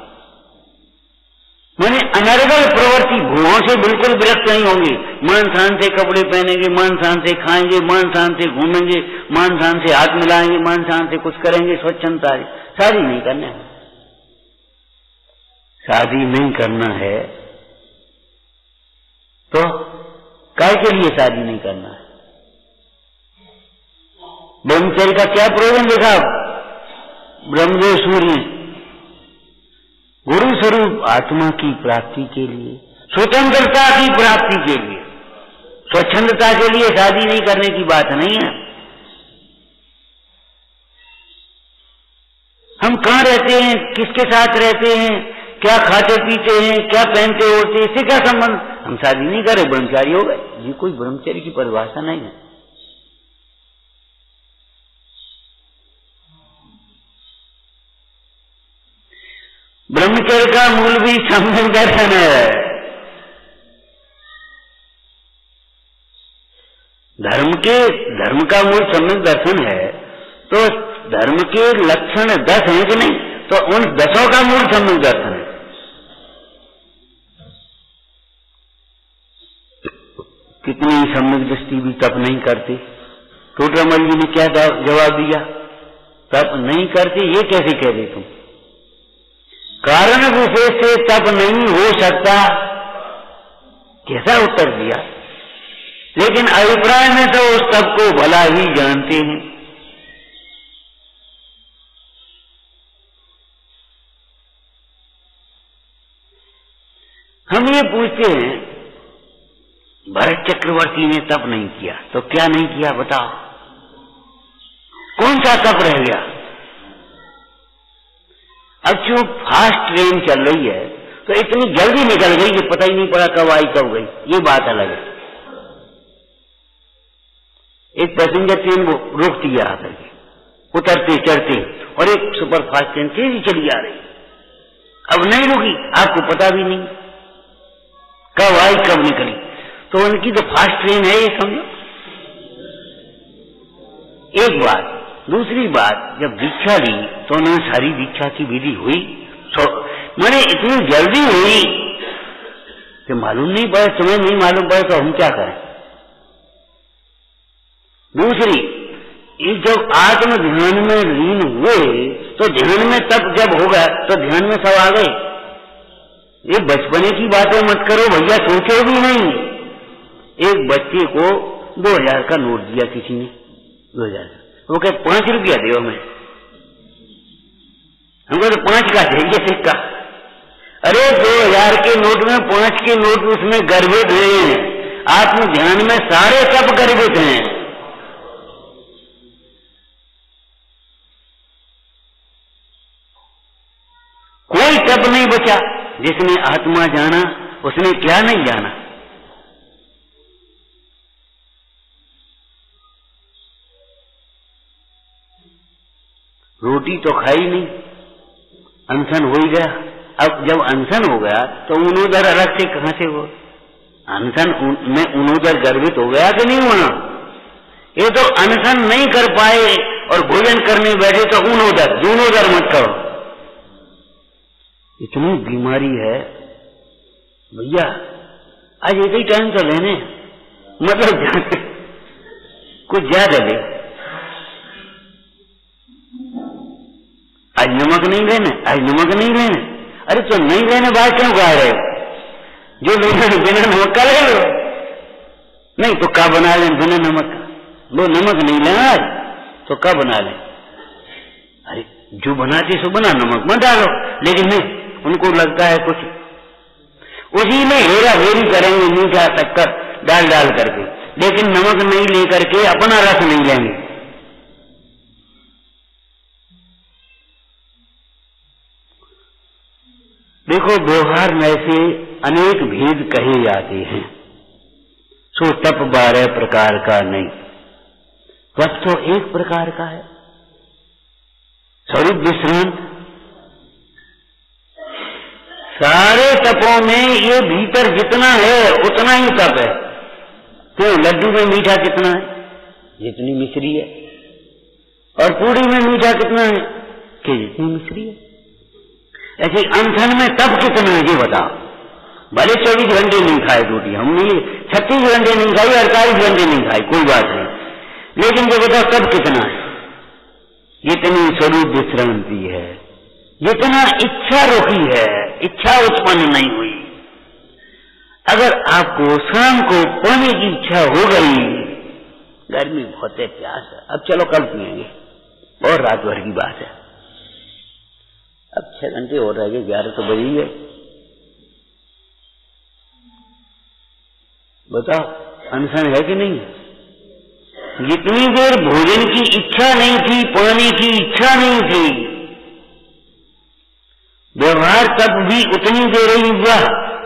माने अनर्गल प्रवृत्ति, भूहों से बिल्कुल विरक्त नहीं होंगे, मान शान से कपड़े पहनेंगे, मान शान से खाएंगे, मान शान से घूमेंगे, मान शान से हाथ मिलाएंगे, मान शान से कुछ करेंगे, स्वच्छंदता है। शादी नहीं करना है, शादी नहीं करना है तो काय के लिए शादी नहीं करना है? ब्रह्मचर्य का क्या प्रयोजन देखा? ब्रह्मदेव सूर्य गुरु स्वरूप आत्मा की प्राप्ति के लिए, स्वतंत्रता की प्राप्ति के लिए, स्वच्छंदता के लिए शादी नहीं करने की बात नहीं है। हम कहाँ रहते हैं, किसके साथ रहते हैं, क्या खाते पीते हैं, क्या पहनते ओढ़ते, इससे क्या संबंध? हम शादी नहीं करे, ब्रह्मचारी हो गए। ये कोई ब्रह्मचर्य की परिभाषा नहीं है। ब्रह्मचर्य का मूल भी सम्यक दर्शन है। धर्म का मूल सम्यक दर्शन है तो धर्म के लक्षण 10 हैं कि नहीं? तो उन 10 का मूल सम्यक दर्शन है। कितनी सम्यक दृष्टि भी तप नहीं करती। टोटरमल जी ने क्या जवाब दिया? तप नहीं करती, ये कैसे कह रहे तुम? कारण विशेष से तप नहीं हो सकता, कैसा उत्तर दिया? लेकिन अभिप्राय में तो उस तप को भला ही जानते हैं। हम ये पूछते हैं, भरत चक्रवर्ती ने तप नहीं किया तो क्या नहीं किया बताओ? कौन सा तप रह गया? अब जो फास्ट ट्रेन चल रही है तो इतनी जल्दी निकल गई कि पता ही नहीं पड़ा कब आई कब गई, ये बात अलग है। एक पैसेंजर ट्रेन वो रोकती है आकर के, उतरते चढ़ते, और एक सुपर फास्ट ट्रेन तेजी चली आ रही, अब नहीं रुकी, आपको पता भी नहीं कब आई कब निकली, तो उनकी तो फास्ट ट्रेन है ये समझो। एक बात। दूसरी बात, जब दीक्षा ली तो उन्होंने सारी दीक्षा की विधि हुई, मैंने इतनी जल्दी हुई कि मालूम नहीं पड़ा, तुम्हें नहीं मालूम पड़ा तो हम क्या करें? दूसरी, ये जब आत्म ध्यान में लीन हुए तो ध्यान में तप जब होगा तो ध्यान में सब आ गए। ये बचपने की बातें मत करो भैया, सोचो भी नहीं। एक बच्चे को 2000 का नोट दिया किसी ने, 2000, वो कहे 5 रुपया दो हमें, हमको तो 5 का चाहिए सिक्का। अरे 2000 के नोट में 5 के नोट उसमें गर्भित हैं। आत्म ध्यान में सारे तप गर्भित हैं। कोई तप नहीं बचा। जिसने आत्मा जाना उसने क्या नहीं जाना? रोटी तो खाई नहीं, अनशन हो ही गया। अब जब अनशन हो गया तो उन्होंने अलग से कहां से हो? अनशन में उन्होंने गर्भित हो गया कि नहीं हुआ? ये तो अनशन नहीं कर पाए और भोजन करने बैठे तो जूनोदर मत करो। इतनी बीमारी है भैया, आज एक ही टाइम तो लेने, मतलब कुछ ज्यादा ले। आज नमक नहीं लेने, आज नमक नहीं लेने। अरे तो नहीं लेने बात क्यों कह रहे हो? जो बिना नमक का ले लो, नहीं तो क्या बना लें बिना नमक का? वो नमक नहीं लेना आज तो क्या बना लें? अरे जो बनाते सो बना, नमक मत डालो। लेकिन नहीं, उनको लगता है कुछ उसी में हेरा फेरी करेंगे, मीठा शक्कर डाल डाल करके, लेकिन नमक नहीं लेकर के अपना रस नहीं लेंगे। देखो, व्यवहार में से अनेक भेद कहे जाते हैं, सो तप 12 प्रकार का नहीं, तप तो एक प्रकार का है, स्वरूप विश्रांत। सारे तपों में ये भीतर जितना है उतना ही तप है। क्यों? लड्डू में मीठा कितना है? जितनी मिश्री है। और पूरी में मीठा कितना है? कि जितनी मिश्री है। ऐसे अनशन में तप कितना है ये बताओ। भले 24 घंटे नहीं खाए रोटी, हमने 36 घंटे नहीं खाई, 48 घंटे नहीं खाई, कोई बात नहीं, लेकिन ये बताओ तप कितना है? जितनी स्वरूप विश्रांति है, जितना इच्छा रोकी है, इच्छा उत्पन्न नहीं हुई। अगर आपको शाम को पानी की इच्छा हो गई, गर्मी बहुत है, प्यास है, अब चलो कल पिएंगे, और रात भर की बात है, अब 6 घंटे हो रहे हैं, 11 तो बज ही गए। बताओ अनशन है कि नहीं? जितनी देर भोजन की इच्छा नहीं थी, पानी की इच्छा नहीं थी, व्यवहार तब भी उतनी देर ही हुआ,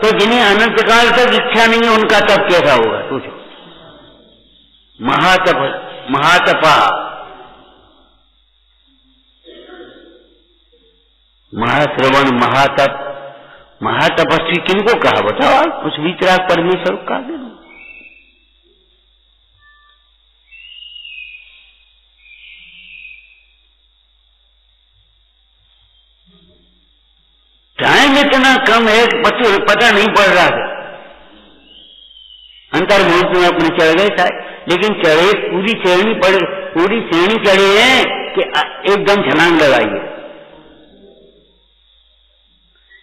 तो जिन्हें अनंत काल तक इच्छा नहीं है उनका तब कैसा होगा? सोचो। महातपा, महाश्रवण, महातप, महातपस्वी किनको कहा बताओ? आप उस वितराग परमेश्वर को कहा। टाइम इतना कम है, पता नहीं पड़ रहा है। अंतर्मुख में अपने चढ़ गए था, लेकिन चढ़े पूरी श्रेणी चढ़े हैं कि एकदम छलांग लगाइए।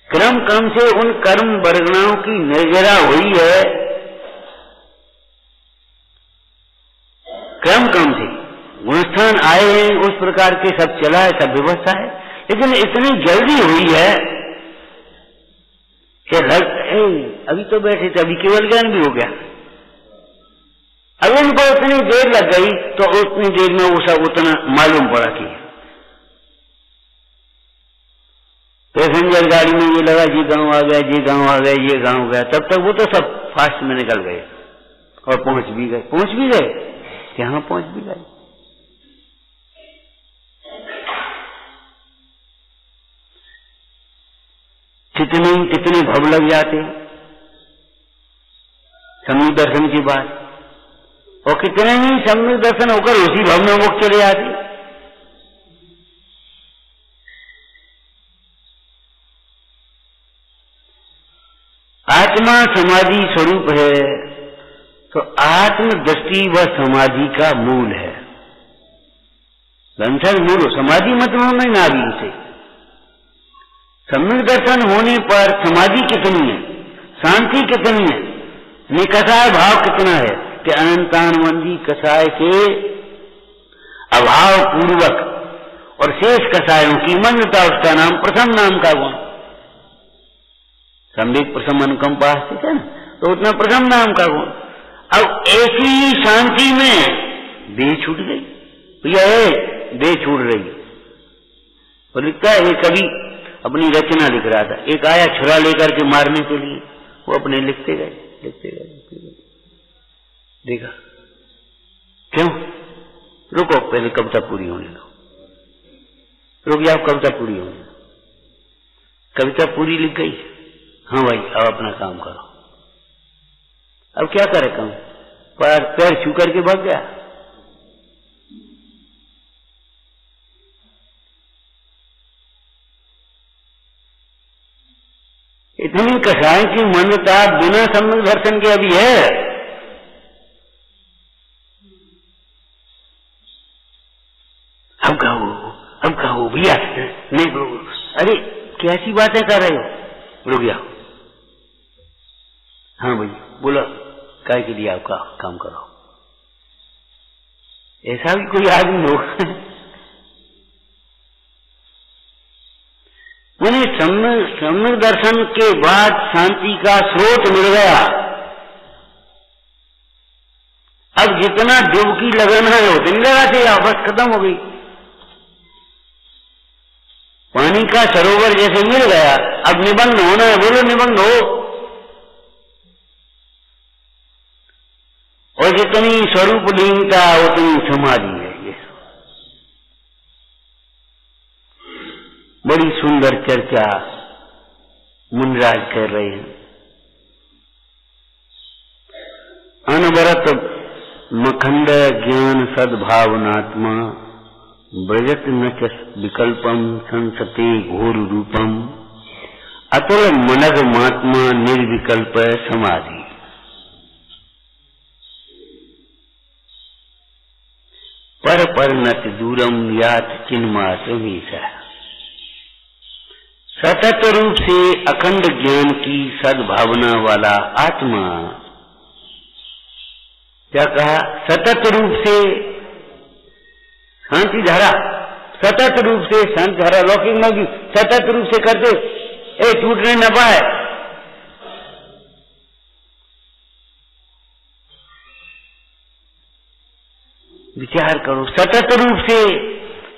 क्रम से उन कर्म वर्गणाओं की निर्जरा हुई है, क्रम से गुणस्थान आए हैं, उस प्रकार के सब चला है, सब व्यवस्था है, लेकिन इतनी जल्दी हुई है कि अभी तो बैठे थे, अभी केवल ज्ञान भी हो गया। अब उनको उतनी देर लग गई तो उतनी देर में वो सब उतना मालूम पड़ा कि पैसेंजर गाड़ी में ये लगा जी गांव आ गया, ये गांव आ गया, ये गांव गया, तब तक वो तो सब फास्ट में निकल गए और पहुंच भी गए कि हाँ पहुंच भी गए। कितने भव लग जाते हैं सम्यक दर्शन की बात, और कितने ही सम्यक दर्शन होकर उसी भव में वो चले जाते। आत्मा समाधि स्वरूप है, तो आत्म दृष्टि व समाधि का मूल है। दर्शन मूल, समाधि मतलब में नाभि से। सम्यक दर्शन होने पर समाधि कितनी है, शांति कितनी है, निकषाय भाव कितना है कि अनंतानुबंधी कषाय के अभाव पूर्वक और शेष कषायों की मंदता, उसका नाम प्रथम नाम का गुण। सम्यक प्रथम अनुकंपा स्थित है ना, तो उतना प्रथम नाम का गुण। अब ऐसी शांति में देह छूट गई, देह छूट रही। और लिखता है, कभी अपनी रचना लिख रहा था, एक आया छुरा लेकर के मारने के लिए, वो अपने लिखते गए। देखा क्यों? रुको, पहले कविता पूरी होने दो, रुक जाओ, कविता पूरी होने दो। कविता पूरी लिख गई, हाँ भाई अब अपना काम करो। अब क्या करे काम, पर पैर छू करके भाग गया। इतनी कसाई की मंदता बिना सम्यक दर्शन के अभी है। अब कहो भैया, नहीं अरे कैसी बातें कर रहे हो, रुक जाओ। हाँ भाई बोलो, काय के लिए आपका काम करो। ऐसा भी कोई आदमी हो? मैंने सम्यक दर्शन के बाद शांति का स्रोत मिल गया। अब जितना डुबकी लगाना है उतनी लगा थे, बस खत्म हो गई। पानी का सरोवर जैसे मिल गया, अब निबंध होना है, बोलो निबंध हो। और जितनी स्वरूप लीनता उतनी समाधि है। ये बड़ी सुंदर चर्चा मुनिराज कर रहे हैं। अनवरत मखंड ज्ञान सद्भावनात्मा ब्रजत न च विकल्पम संसते घोर रूपम अतुल मनग महात्मा निर्विकल्प समाधि। पर परनत दूरम यात चिन्मात्रमीसा। सतत रूप से अखंड ज्ञान की सद्भावना वाला आत्मा, क्या कहा, सतत रूप से शांति धारा, सतत रूप से शांति धारा, लौकिक में भी सतत रूप से करते टूटने न पाए। विचार करो, सतत रूप से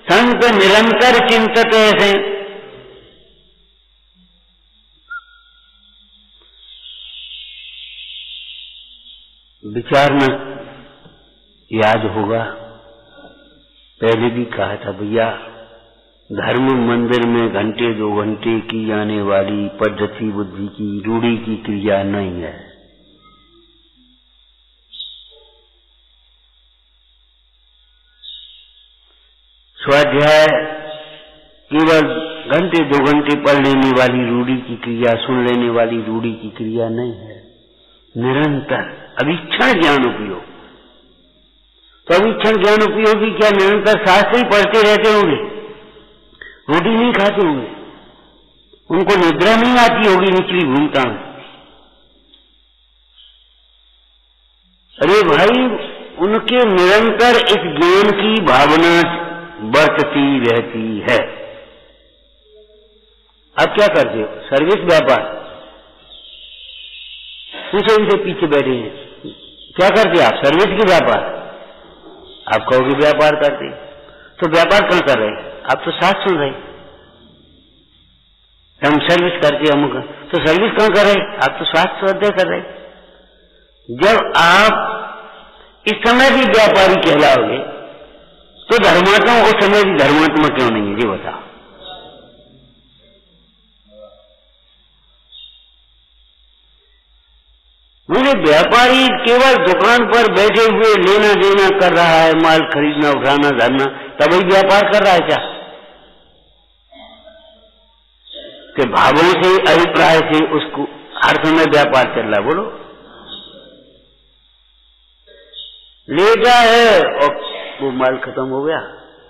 संत निरंतर चिंतत ऐसे। विचारना याद होगा, पहले भी कहा था भैया, धर्म मंदिर में घंटे 2 घंटे की जाने वाली पद्धति बुद्धि की रूढ़ी की क्रिया नहीं है। स्वाध्याय केवल घंटे 2 घंटे पढ़ लेने वाली रूढ़ी की क्रिया, सुन लेने वाली रूढ़ी की क्रिया नहीं है। निरंतर अवीक्षण ज्ञान उपयोग। तो अवीक्षण ज्ञान उपयोगी क्या निरंतर शास्त्र ही पढ़ते रहते होंगे, रोटी नहीं खाते होंगे, उनको निद्रा नहीं आती होगी निचली भूमिका में। अरे भाई, उनके निरंतर इस ज्ञान की भावना बरतती रहती है। अब क्या करते हो, सर्विस व्यापार, पूछो इनसे पीछे बैठे हैं, क्या करते आप, सर्विस की व्यापार? आप कहोगे व्यापार करते, तो व्यापार कहाँ कर रहे? आप तो साथ सुन रहे, हम सर्विस करते हम, तो सर्विस कहाँ कर रहे? आप तो स्वास्थ्य स्वाध्याय कर रहे। जब आप इस समय भी व्यापारी कहलाओगे तो धर्मात्मा उस समय भी धर्मात्मा क्यों नहीं है, ये बताओ। मुझे व्यापारी केवल दुकान पर बैठे हुए लेना देना कर रहा है, माल खरीदना उठाना धरना, तभी व्यापार कर रहा है क्या? कि भावों से अभिप्राय से उसको हर समय व्यापार चल रहा है? बोलो, लेटा है और वो माल खत्म हो गया,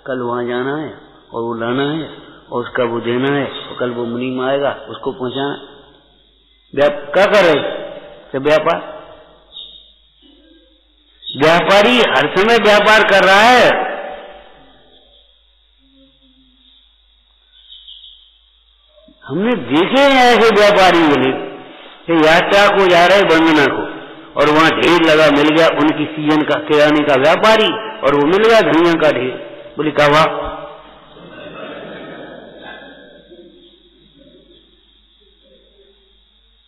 कल वहां जाना है और वो लाना है और उसका वो देना है और कल वो मुनीम आएगा उसको पहुंचाना। क्या कर रहे तो व्यापार? व्यापारी हर समय व्यापार कर रहा है। हमने देखे हैं ऐसे व्यापारी बोले कि यात्रा को जा रहे वंदना को और वहां ढेर लगा, मिल गया उनकी सीजन का किराने का व्यापारी और वो मिल गया धनिया का ढेर। बोले कहा वाह,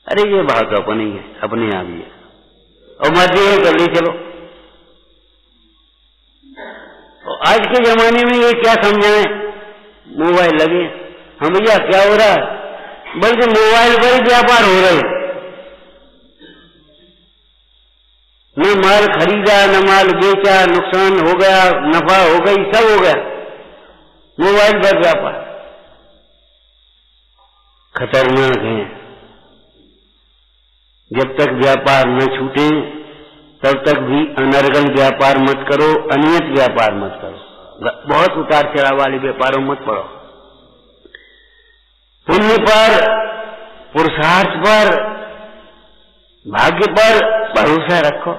अरे ये बात अपनी है, अपने आप ही है, और मध्य है कर ले चलो। और आज के जमाने में ये क्या समझाएं, मोबाइल लगे, हम भैया क्या हो रहा है, बल्कि मोबाइल पर ही व्यापार हो रहे। न माल खरीदा न माल बेचा, नुकसान हो गया, नफा हो गई, सब हो गया। मोबाइल पर व्यापार खतरनाक है। जब तक व्यापार न छूटे तब तक भी अनर्गल व्यापार मत करो, अनियत व्यापार मत करो, बहुत उतार चढ़ाव वाले व्यापारों मत पड़ो। पुण्य पर, पुरुषार्थ पर, भाग्य पर भरोसा रखो।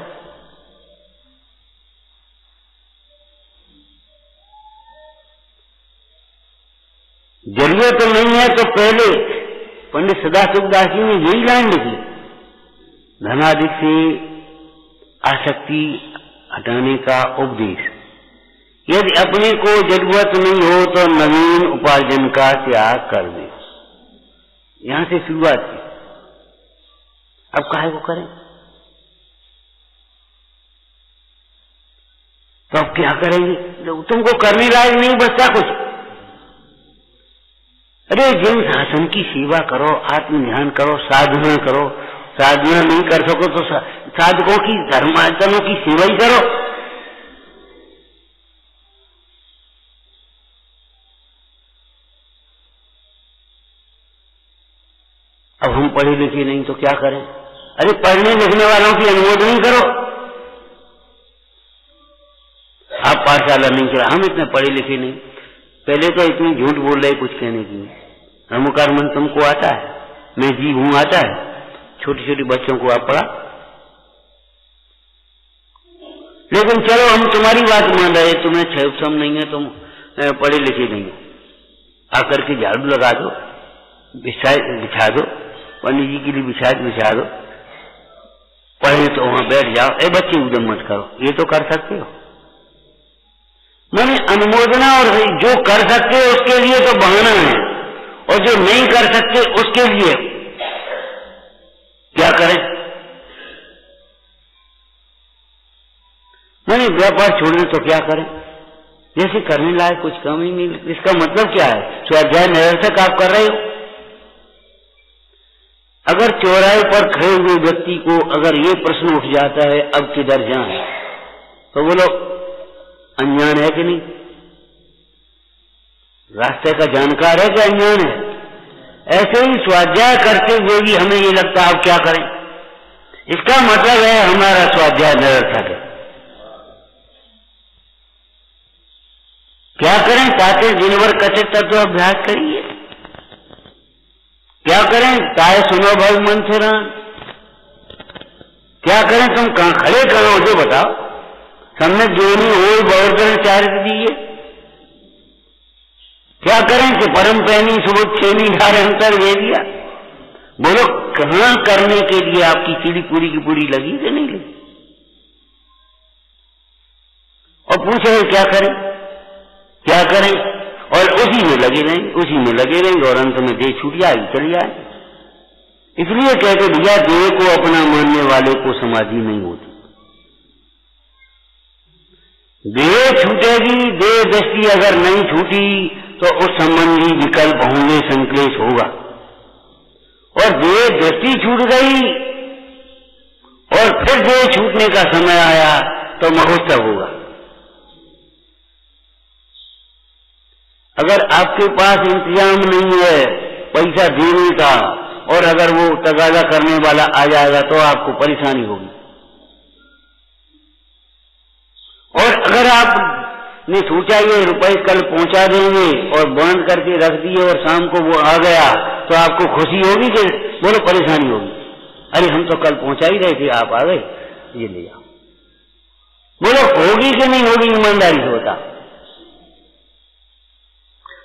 जरूरत तो नहीं है तो पहले पंडित सदाशिवदास जी ने यही लाइन लिखी, धनाधिक से आसक्ति हटाने का उपदेश। यदि अपने को जरूरत नहीं हो तो नवीन उपार्जन का त्याग कर दे। यहां से शुरुआत की। अब काहे को करें? तो अब क्या करेंगे? तुमको करने लायक नहीं बचता कुछ। अरे जिन शासन की सेवा करो, आत्म ध्यान करो, साधना करो। साधना नहीं कर सको तो साधकों की, धर्माचरणों की सेवा ही करो। अब हम पढ़े लिखे नहीं तो क्या करें? अरे पढ़ने लिखने वालों की अनुमोदन ही करो। आप पाठशाला नहीं चला, हम इतने पढ़े लिखे नहीं, पहले तो इतनी झूठ बोल रहे कुछ कहने की। नमोकार मन तुमको आता है, मैं जी हूं आता है, छोटे छोटे बच्चों को आप पढ़ा। लेकिन चलो हम तुम्हारी बात मान रहे, तुम्हें क्षम नहीं है, तुम पढ़े लिखे नहीं हो। आकर के झाड़ू लगा दो, बिछा दो, पंडित जी के लिए बिछा दो, पढ़े तो वहां बैठ जाओ। ए बच्चे उद्यम मत करो, ये तो कर सकते हो। मैंने अनुमोदना, और जो कर सकते हो उसके लिए तो बहाना है, और जो नहीं कर सकते उसके लिए क्या करें? मैंने व्यापार छोड़ने तो क्या करें? जैसे करने लायक कुछ कम ही नहीं। इसका मतलब क्या है? स्वाध्याय निरर्थक आप कर रहे हो। अगर चौराहे पर खड़े हुए व्यक्ति को अगर ये प्रश्न उठ जाता है अब किधर जाएं, तो बोलो अनजान है कि नहीं? रास्ते का जानकार है कि अनजान है? ऐसे ही स्वाध्याय करते हुए भी हमें ये लगता है अब क्या करें। इसका मतलब है हमारा स्वाध्याय निरर्थक है। क्या करें? ताते दिन भर कथित तत्व अभ्यास करिए। क्या करें? ताए सुनो भव मंथुरान। क्या करें? तुम कहां खड़े करो मुझे बताओ। सम्यक जोनी हो बहुतरण चारित दिए। क्या करें कि परम पैनी सुबुत छेनी धारे अंतर दे दिया। बोलो कहां करने के लिए आपकी सीढ़ी पूरी की पूरी लगी कि नहीं लगी? और पूछे क्या करें, क्या करें, और उसी में लगे रहेंगे और अंत में देह छूट जाएगी, चली जाए। इसलिए कहते भैया देह को अपना मानने वाले को समाधि नहीं होती। देह छूटेगी, देह दृष्टि अगर नहीं छूटी तो उस संबंधी विकल्प होंगे, संक्लेश होगा। और देह दृष्टि छूट गई और फिर देह छूटने का समय आया तो महोत्सव होगा। अगर आपके पास इंतजाम नहीं है पैसा देने का और अगर वो तगादा करने वाला आ जाएगा तो आपको परेशानी होगी। और अगर आपने सोचा ये रुपए कल पहुंचा देंगे और बंद करके रख दिए और शाम को वो आ गया तो आपको खुशी होगी कि बोलो परेशानी होगी? अरे हम तो कल पहुंचा ही रहे थे, आप आ गए, ये ले जाओ। बोलो होगी कि नहीं होगी? ईमानदारी से बता।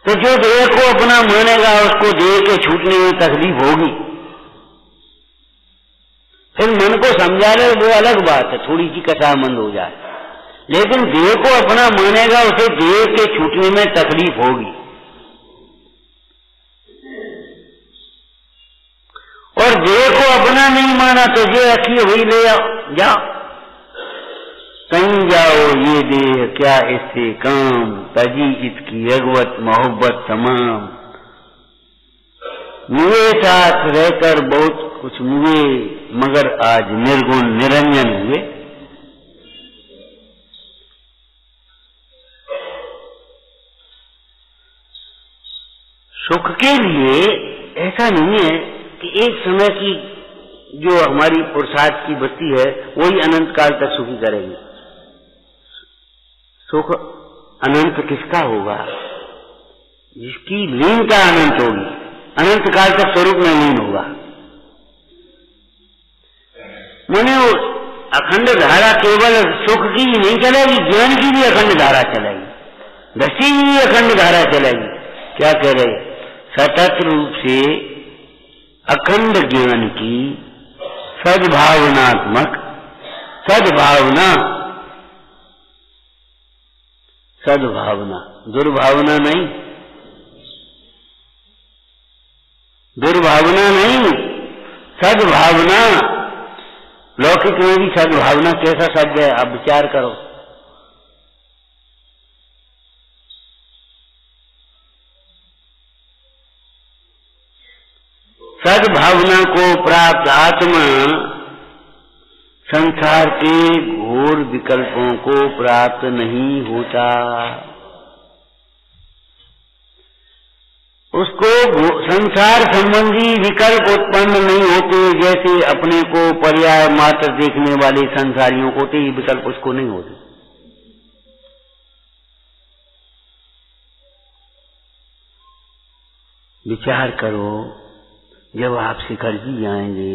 तो जो देह को अपना मानेगा उसको देह के छूटने में तकलीफ होगी। फिर मन को समझा ले वो अलग बात है, थोड़ी सी कसामंद हो जाए, लेकिन देह को अपना मानेगा उसे देह के छूटने में तकलीफ होगी। और देह को अपना नहीं माना तो ये रखी हुई ले जाओ, कहीं जाओ ये देह क्या इससे काम, तजी इसकी रगवत मोहब्बत तमाम। मुए साथ रहकर बहुत कुछ मुए, मगर आज निर्गुण निरंजन हुए। सुख के लिए ऐसा नहीं है कि एक समय की जो हमारी पुरुषार्थ की वृत्ति है वही अनंत काल तक सुखी करेगी। सुख अनंत किसका होगा? जिसकी लीनता अनंत होगी, अनंत काल तक स्वरूप में लीन होगा। माने वो अखंड धारा केवल सुख की ही नहीं चलेगी, ज्ञान की भी अखंड धारा चलेगी, दृष्टि की भी अखंड धारा चलेगी। क्या कह रहे? सतत रूप से अखंड ज्ञान की सद्भावनात्मक, सद्भावना, सद्भावना, दुर्भावना नहीं, दुर्भावना नहीं, सद्भावना। लौकिक में भी सद्भावना कैसा शब्द है, आप विचार करो। सद्भावना को प्राप्त आत्मा संसार के घोर विकल्पों को प्राप्त नहीं होता। उसको संसार संबंधी विकल्प उत्पन्न नहीं होते, जैसे अपने को पर्याय मात्र देखने वाले संसारियों को होते, ये विकल्प उसको नहीं होते। विचार करो, जब आप शिखर जी आएंगे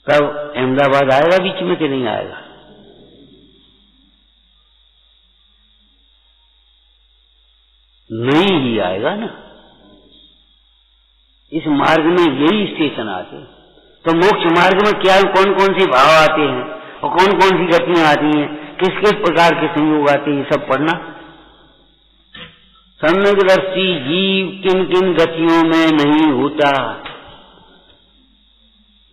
तब अहमदाबाद आएगा बीच में कि नहीं आएगा? नहीं ही आएगा ना। इस मार्ग में यही स्टेशन आते, तो मोक्ष मार्ग में क्या कौन कौन से भाव आते हैं और कौन कौन सी गतियां आती हैं, किस किस प्रकार के संयोग आते हैं, ये सब पढ़ना। सम्यकदर्शी जीव किन किन गतियों में नहीं होता,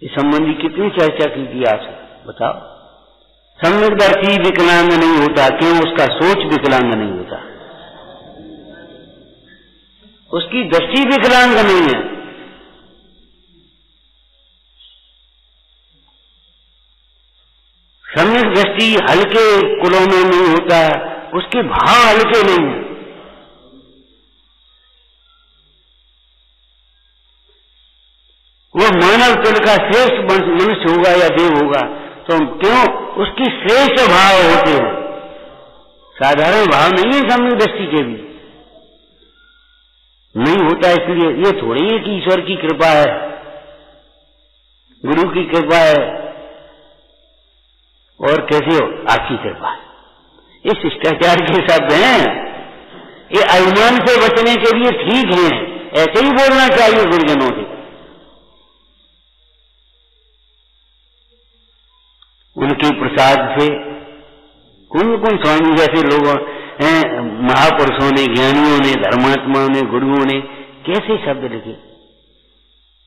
इस संबंधी कितनी चर्चा की थी आपसे, बताओ। सम्यकदर्शी विकलांग नहीं होता, क्यों? उसका सोच विकलांग नहीं होता, उसकी दृष्टि विकलांग नहीं है। सम्यक दृष्टि हल्के कुलों में नहीं होता, उसके भाव हल्के नहीं है। वो मानव कुल का श्रेष्ठ मनुष्य होगा या देव होगा, तो क्यों? उसकी श्रेष्ठ भाव होते हैं, साधारण भाव नहीं है। सम्यक दृष्टि के भी नहीं होता, इसलिए ये थोड़ी है कि ईश्वर की कृपा है, गुरु की कृपा है, और कैसे हो? आपकी कृपा। ये शिष्टाचार के शब्द हैं, ये अभिमान से बचने के लिए ठीक है, ऐसे ही बोलना चाहिए गुरुजनों से। उनके प्रसाद से कौन कौन स्वामी जैसे लोग हैं, महापुरुषों ने, ज्ञानियों ने, धर्मात्माओं ने, गुरुओं ने कैसे शब्द लिखे,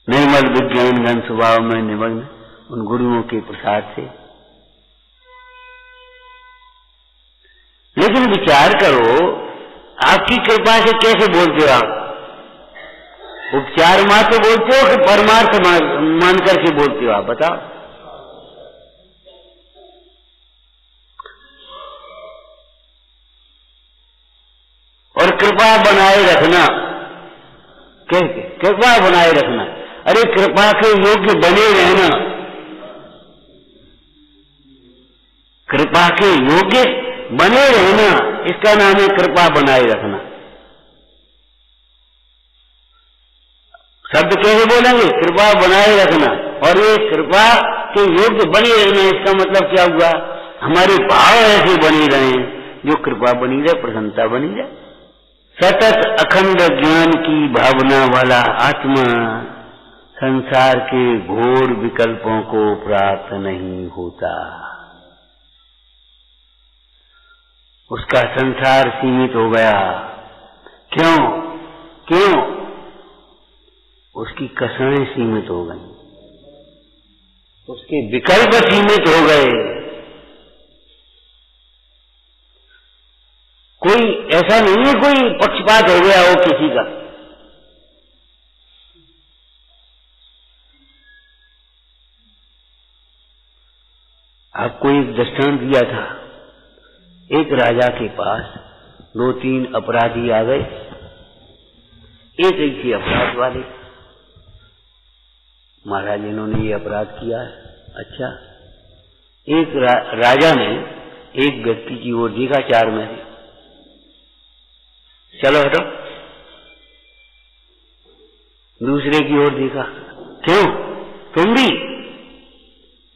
निर्मल विज्ञान घन स्वभाव में निमग्न, उन गुरुओं के प्रसाद से। लेकिन विचार करो, आपकी कृपा से कैसे बोलते हो आप? उपचार मात्र बोलते हो कि परमार्थ मान करके बोलते हो आप, बताओ। और कृपा बनाए रखना, कैसे? कृपा बनाए रखना, अरे कृपा के योग्य बने रहना, कृपा के योग्य बने रहना, इसका नाम है कृपा बनाए रखना। शब्द कैसे बोलेंगे? कृपा बनाए रखना, और ये कृपा के योग्य बने रहना, इसका मतलब क्या हुआ? हमारे भाव ऐसे बने रहे, जो कृपा बनी रहे, प्रसन्नता बनी रहे। सतत अखंड ज्ञान की भावना वाला आत्मा संसार के घोर विकल्पों को प्राप्त नहीं होता। उसका संसार सीमित हो गया। क्यों? क्यों? उसकी कसरें सीमित हो गई, उसके विकल्प सीमित हो गए। कोई ऐसा नहीं है कोई पक्षपात हो गया हो किसी का। आपको एक दृष्टांत दिया था, एक राजा के पास 2-3 अपराधी आ गए, एक ऐसे अपराध वाले, महाराज इन्होंने ये अपराध किया है। अच्छा, एक राजा ने एक व्यक्ति की ओर देखा, 4 में से, चलो हटो। दूसरे की ओर देखा, क्यों तुम भी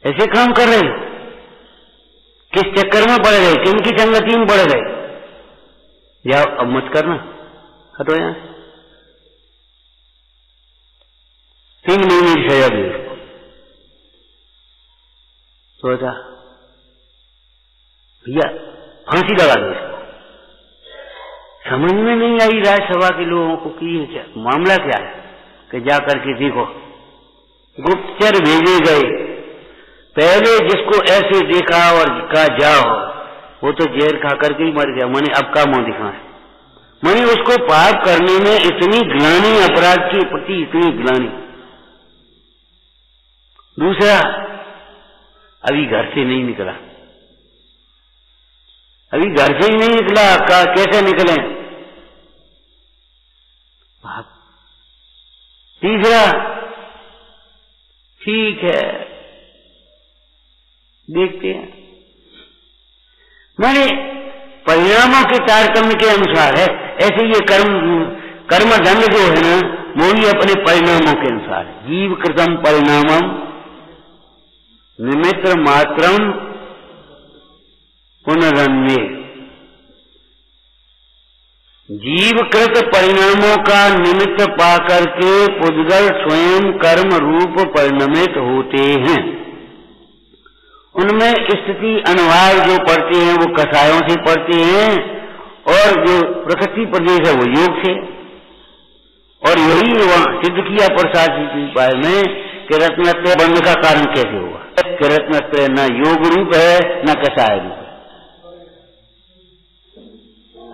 ऐसे काम कर रहे हो? किस चक्कर में पड़ गए, किनकी संगति में पड़ गए? जाओ अब मत करना, हटो यहां। 3 महीने की सजा दी उसको। तो था भैया फांसी लगा दो इसको। समझ में नहीं आई राज्यसभा के लोगों को कि ये क्या मामला क्या है, कि जा करके देखो। गुप्तचर भेजे गए, पहले जिसको ऐसे देखा और कहा जाओ, वो तो जहर खा करके ही मर गया। मैंने अब का मुंह दिखाए, मैंने उसको पाप करने में इतनी ग्लानि, अपराध के प्रति इतनी ग्लानि। दूसरा, अभी घर से नहीं निकला, अभी घर से ही नहीं निकला, का कैसे निकले पाप। तीसरा, ठीक है देखते हैं, मैंने परिणामों के तारतम्य के अनुसार है। ऐसे ये कर्म दंड जो है ना, वो ही अपने परिणामों के अनुसार है। जीव कृतम परिणामम निमित्त मात्रम पुनरन्य। जीवकृत परिणामों का निमित्त पाकर के पुद्गल स्वयं कर्म रूप परिणमित होते हैं। उनमें स्थिति अनुभाव जो पढ़ते हैं वो कसायों से पढ़ते हैं, और जो प्रकृति प्रदेश है वो योग से। और यही वहां सिद्ध किया प्रसाद जी उपाय में कि रत्नत्रय बंध का कारण कैसे हुआ, कि रत्नत्रय न योग रूप है न कसाय रूप है।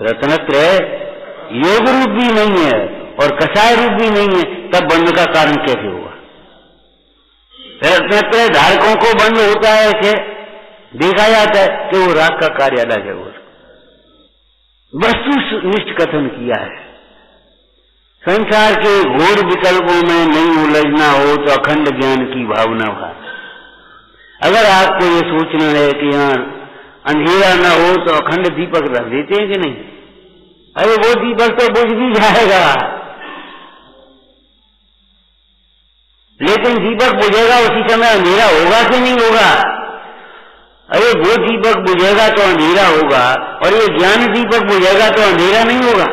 रत्नत्रय योग रूप भी नहीं है और कसाय रूप भी नहीं है, तब बंध का कारण कैसे हुआ? रत्नत्रय धारकों को बंद होता है कि देखा जाता है कि वो राग का कार्य अलग है। वो वस्तुनिष्ठ कथन किया है। संसार के घोर विकल्पों में नहीं उलझना हो तो अखंड ज्ञान की भावना हो। अगर आपको ये सोचना है कि यहाँ अंधेरा न हो तो अखंड दीपक रख देते हैं कि नहीं? अरे वो दीपक तो बुझ भी जाएगा, लेकिन दीपक बुझेगा उसी समय अंधेरा होगा कि नहीं होगा? अरे वो दीपक बुझेगा तो अंधेरा होगा, और ये ज्ञान दीपक बुझेगा तो अंधेरा नहीं होगा।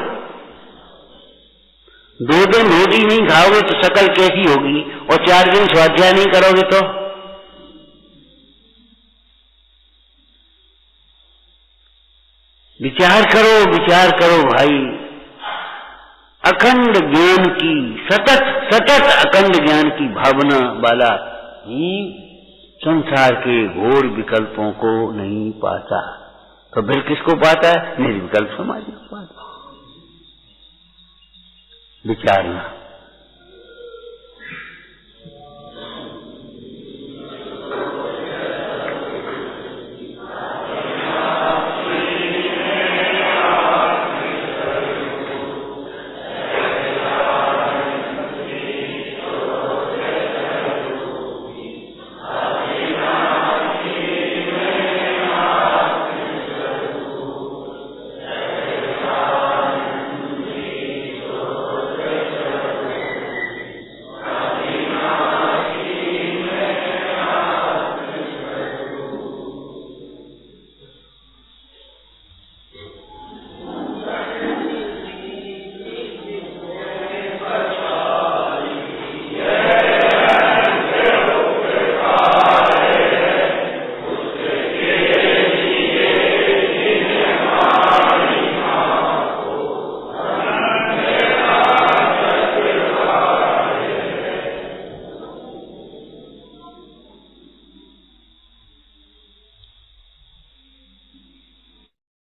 2 दिन रोटी नहीं खाओगे तो शकल कैसी होगी, और 4 दिन स्वाध्याय नहीं करोगे तो? विचार करो भाई। अखंड ज्ञान की सतत अखंड ज्ञान की भावना वाला ही संसार के घोर विकल्पों को नहीं पाता, तो फिर किसको पाता है? निर्विकल्प समाधि को पाता। विचारना।